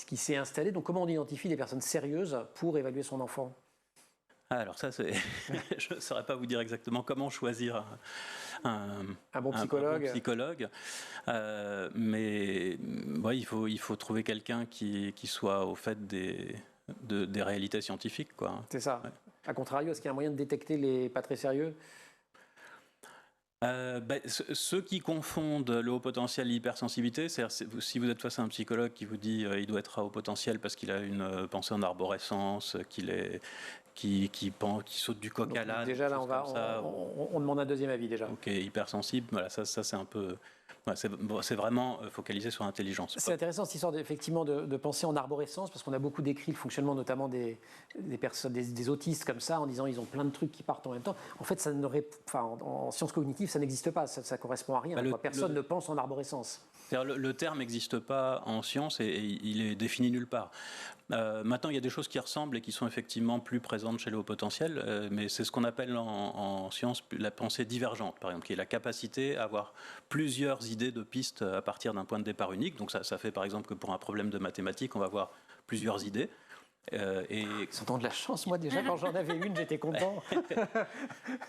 qui s'est installé. Donc, comment on identifie les personnes sérieuses pour évaluer son enfant ? Alors ça, je ne saurais pas vous dire exactement comment choisir un bon psychologue. Mais ouais, il faut trouver quelqu'un qui soit au fait des réalités scientifiques, quoi. C'est ça. Ouais. A contrario, est-ce qu'il y a un moyen de détecter les pas très sérieux ? Ceux qui confondent le haut potentiel et l'hypersensibilité, c'est-à-dire si vous êtes face à un psychologue qui vous dit il doit être à haut potentiel parce qu'il a une pensée en arborescence, qui saute du coq à l'âne. Déjà là, on demande un deuxième avis déjà. Ok, hypersensible, voilà, ça c'est un peu. Ouais, c'est vraiment focalisé sur l'intelligence. C'est intéressant cette histoire effectivement de penser en arborescence, parce qu'on a beaucoup décrit le fonctionnement notamment des personnes, des autistes comme ça, en disant ils ont plein de trucs qui partent en même temps. En fait, en sciences cognitives, ça n'existe pas, ça correspond à rien. Personne ne pense en arborescence. Le terme n'existe pas en science et il est défini nulle part. Maintenant, il y a des choses qui ressemblent et qui sont effectivement plus présentes chez les hauts potentiels, mais c'est ce qu'on appelle en science la pensée divergente, par exemple, qui est la capacité à avoir plusieurs idées de pistes à partir d'un point de départ unique. Donc ça fait par exemple que pour un problème de mathématiques, on va avoir plusieurs idées. Ils ont de la chance, moi déjà quand j'en avais une, j'étais content.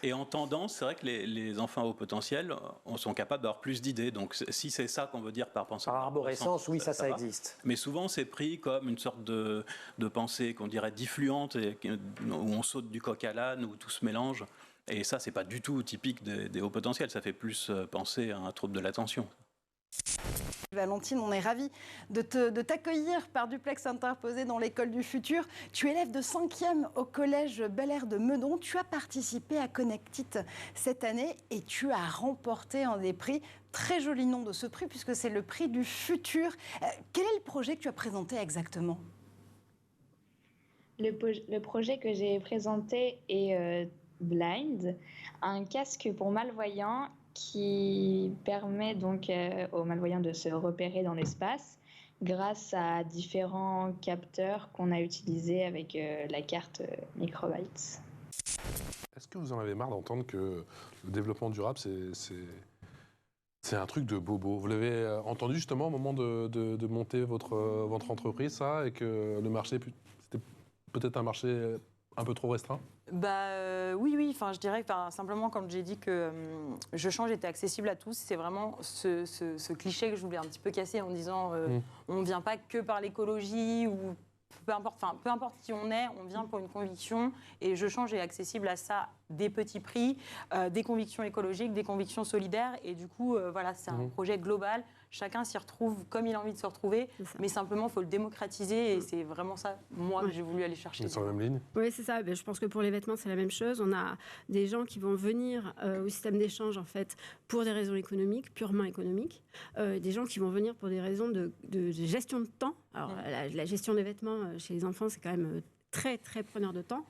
Et en tendance, c'est vrai que les enfants au potentiel sont capables d'avoir plus d'idées. Donc si c'est ça qu'on veut dire par pensée. Par arborescence, oui, ça existe. Mais souvent c'est pris comme une sorte de pensée qu'on dirait diffluente, où on saute du coq à l'âne, où tout se mélange. Et ça, c'est pas du tout typique des hauts potentiels. Ça fait plus penser à un trouble de l'attention. Valentine, on est ravis de t'accueillir par duplex interposé dans l'école du futur. Tu es élève de 5e au collège Bel Air de Meudon. Tu as participé à Connect It cette année et tu as remporté un des prix. Très joli nom de ce prix puisque c'est le prix du futur. Quel est le projet que tu as présenté exactement ? Le projet que j'ai présenté est Blind, un casque pour malvoyants qui permet donc aux malvoyants de se repérer dans l'espace grâce à différents capteurs qu'on a utilisés avec la carte Microbytes. Est-ce que vous en avez marre d'entendre que le développement durable, c'est un truc de bobo ? Vous l'avez entendu justement au moment de monter votre entreprise, ça, et que le marché, c'était peut-être un marché un peu trop restreint ? Oui. Enfin, je dirais que simplement, quand j'ai dit que Je change était accessible à tous, c'est vraiment ce cliché que je voulais un petit peu casser en disant on ne vient pas que par l'écologie ou peu importe qui on vient pour une conviction et Je change est accessible à ça, des petits prix, des convictions écologiques, des convictions solidaires et du coup, c'est un projet global. Chacun s'y retrouve comme il a envie de se retrouver, mais simplement, il faut le démocratiser et c'est vraiment ça, moi, que j'ai voulu aller chercher. Sur la même ligne ? Oui, c'est ça. Je pense que pour les vêtements, c'est la même chose. On a des gens qui vont venir au système d'échange, en fait, pour des raisons économiques, purement économiques. Des gens qui vont venir pour des raisons de gestion de temps. Alors, la gestion des vêtements chez les enfants, c'est quand même très, très preneur de temps.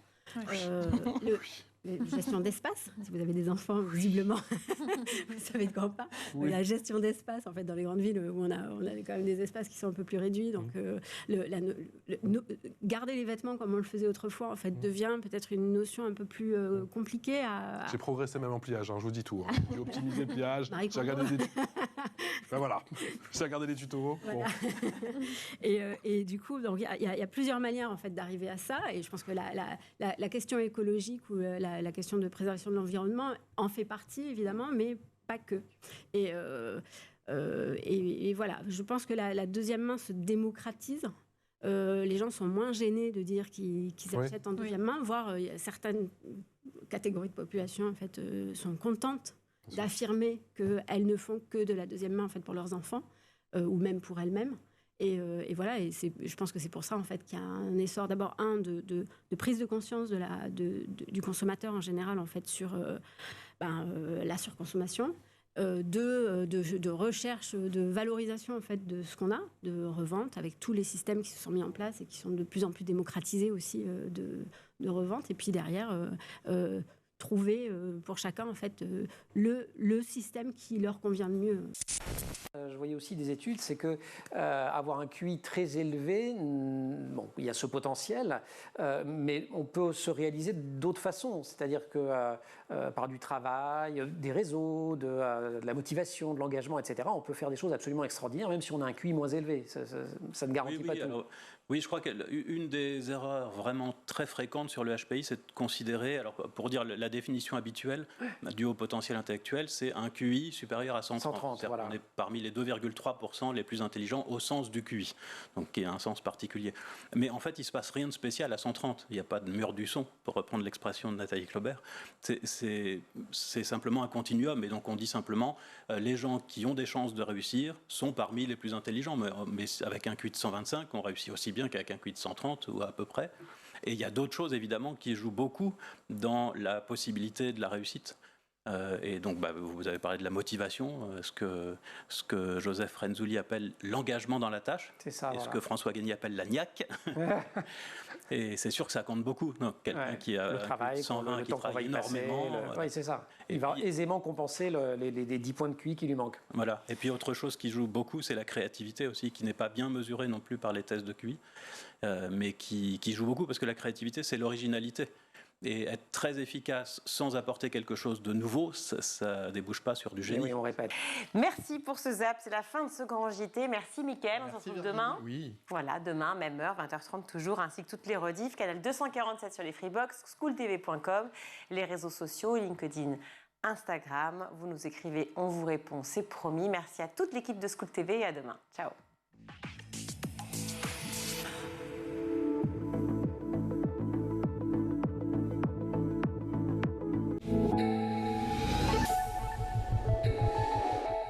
Gestion d'espace, si vous avez des enfants, visiblement, vous savez de quoi on parle. Oui. La gestion d'espace, en fait, dans les grandes villes où on a quand même des espaces qui sont un peu plus réduits. Donc, garder les vêtements comme on le faisait autrefois, en fait, devient peut-être une notion un peu plus compliquée à... J'ai progressé même en pliage, je vous dis tout. J'ai optimisé le pliage, j'ai regardé des tutos. J'ai regardé les tutos. Voilà. Bon. Et du coup, il y a plusieurs manières, en fait, d'arriver à ça. Et je pense que la question écologique ou la question de préservation de l'environnement en fait partie, évidemment, mais pas que. Et voilà, je pense que la deuxième main se démocratise. Les gens sont moins gênés de dire qu'ils achètent en deuxième main, voire certaines catégories de population en fait, sont contentes d'affirmer qu'elles ne font que de la deuxième main en fait, pour leurs enfants, ou même pour elles-mêmes. Et voilà, et je pense que c'est pour ça en fait, qu'il y a un essor d'abord, de prise de conscience du consommateur en général en fait, sur la surconsommation, de recherche, de valorisation en fait, de ce qu'on a, de revente, avec tous les systèmes qui se sont mis en place et qui sont de plus en plus démocratisés aussi de revente. Et puis derrière, trouver pour chacun en fait, le système qui leur convient le mieux. Je voyais aussi des études, c'est que avoir un QI très élevé, bon, il y a ce potentiel, mais on peut se réaliser d'autres façons, c'est-à-dire que par du travail, des réseaux, de la motivation, de l'engagement, etc., on peut faire des choses absolument extraordinaires, même si on a un QI moins élevé. Ça ne garantit pas tout. Alors, oui, je crois qu'une des erreurs vraiment très fréquentes sur le HPI, c'est de considérer, alors pour dire la définition habituelle du haut potentiel intellectuel, c'est un QI supérieur à 130. Voilà. On est parmi les 2,3% les plus intelligents au sens du QI, donc qui a un sens particulier. Mais en fait, il ne se passe rien de spécial à 130. Il n'y a pas de mur du son, pour reprendre l'expression de Nathalie Claubert. C'est simplement un continuum. Et donc, on dit simplement, les gens qui ont des chances de réussir sont parmi les plus intelligents. Mais avec un QI de 125, on réussit aussi bien qu'avec un QI de 130 ou à peu près. Et il y a d'autres choses, évidemment, qui jouent beaucoup dans la possibilité de la réussite. Et donc, vous avez parlé de la motivation, ce que Joseph Renzulli appelle l'engagement dans la tâche, et ce que François Gagny appelle la niaque. Et c'est sûr que ça compte beaucoup. Quelqu'un qui a le travail, 120, qui travaille énormément. Oui, c'est ça. Il va aisément compenser les 10 points de QI qui lui manquent. Voilà. Et puis autre chose qui joue beaucoup, c'est la créativité aussi, qui n'est pas bien mesurée non plus par les tests de QI, mais qui joue beaucoup parce que la créativité, c'est l'originalité. Et être très efficace sans apporter quelque chose de nouveau, ça ne débouche pas sur du génie. Oui, on répète. Merci pour ce zap, c'est la fin de ce grand JT. Merci Mickaël, on se retrouve demain. Oui. Voilà, demain, même heure, 20h30 toujours, ainsi que toutes les rediffs. Canal 247 sur les Freebox, schooltv.com, les réseaux sociaux, LinkedIn, Instagram. Vous nous écrivez, on vous répond, c'est promis. Merci à toute l'équipe de School TV et à demain. Ciao.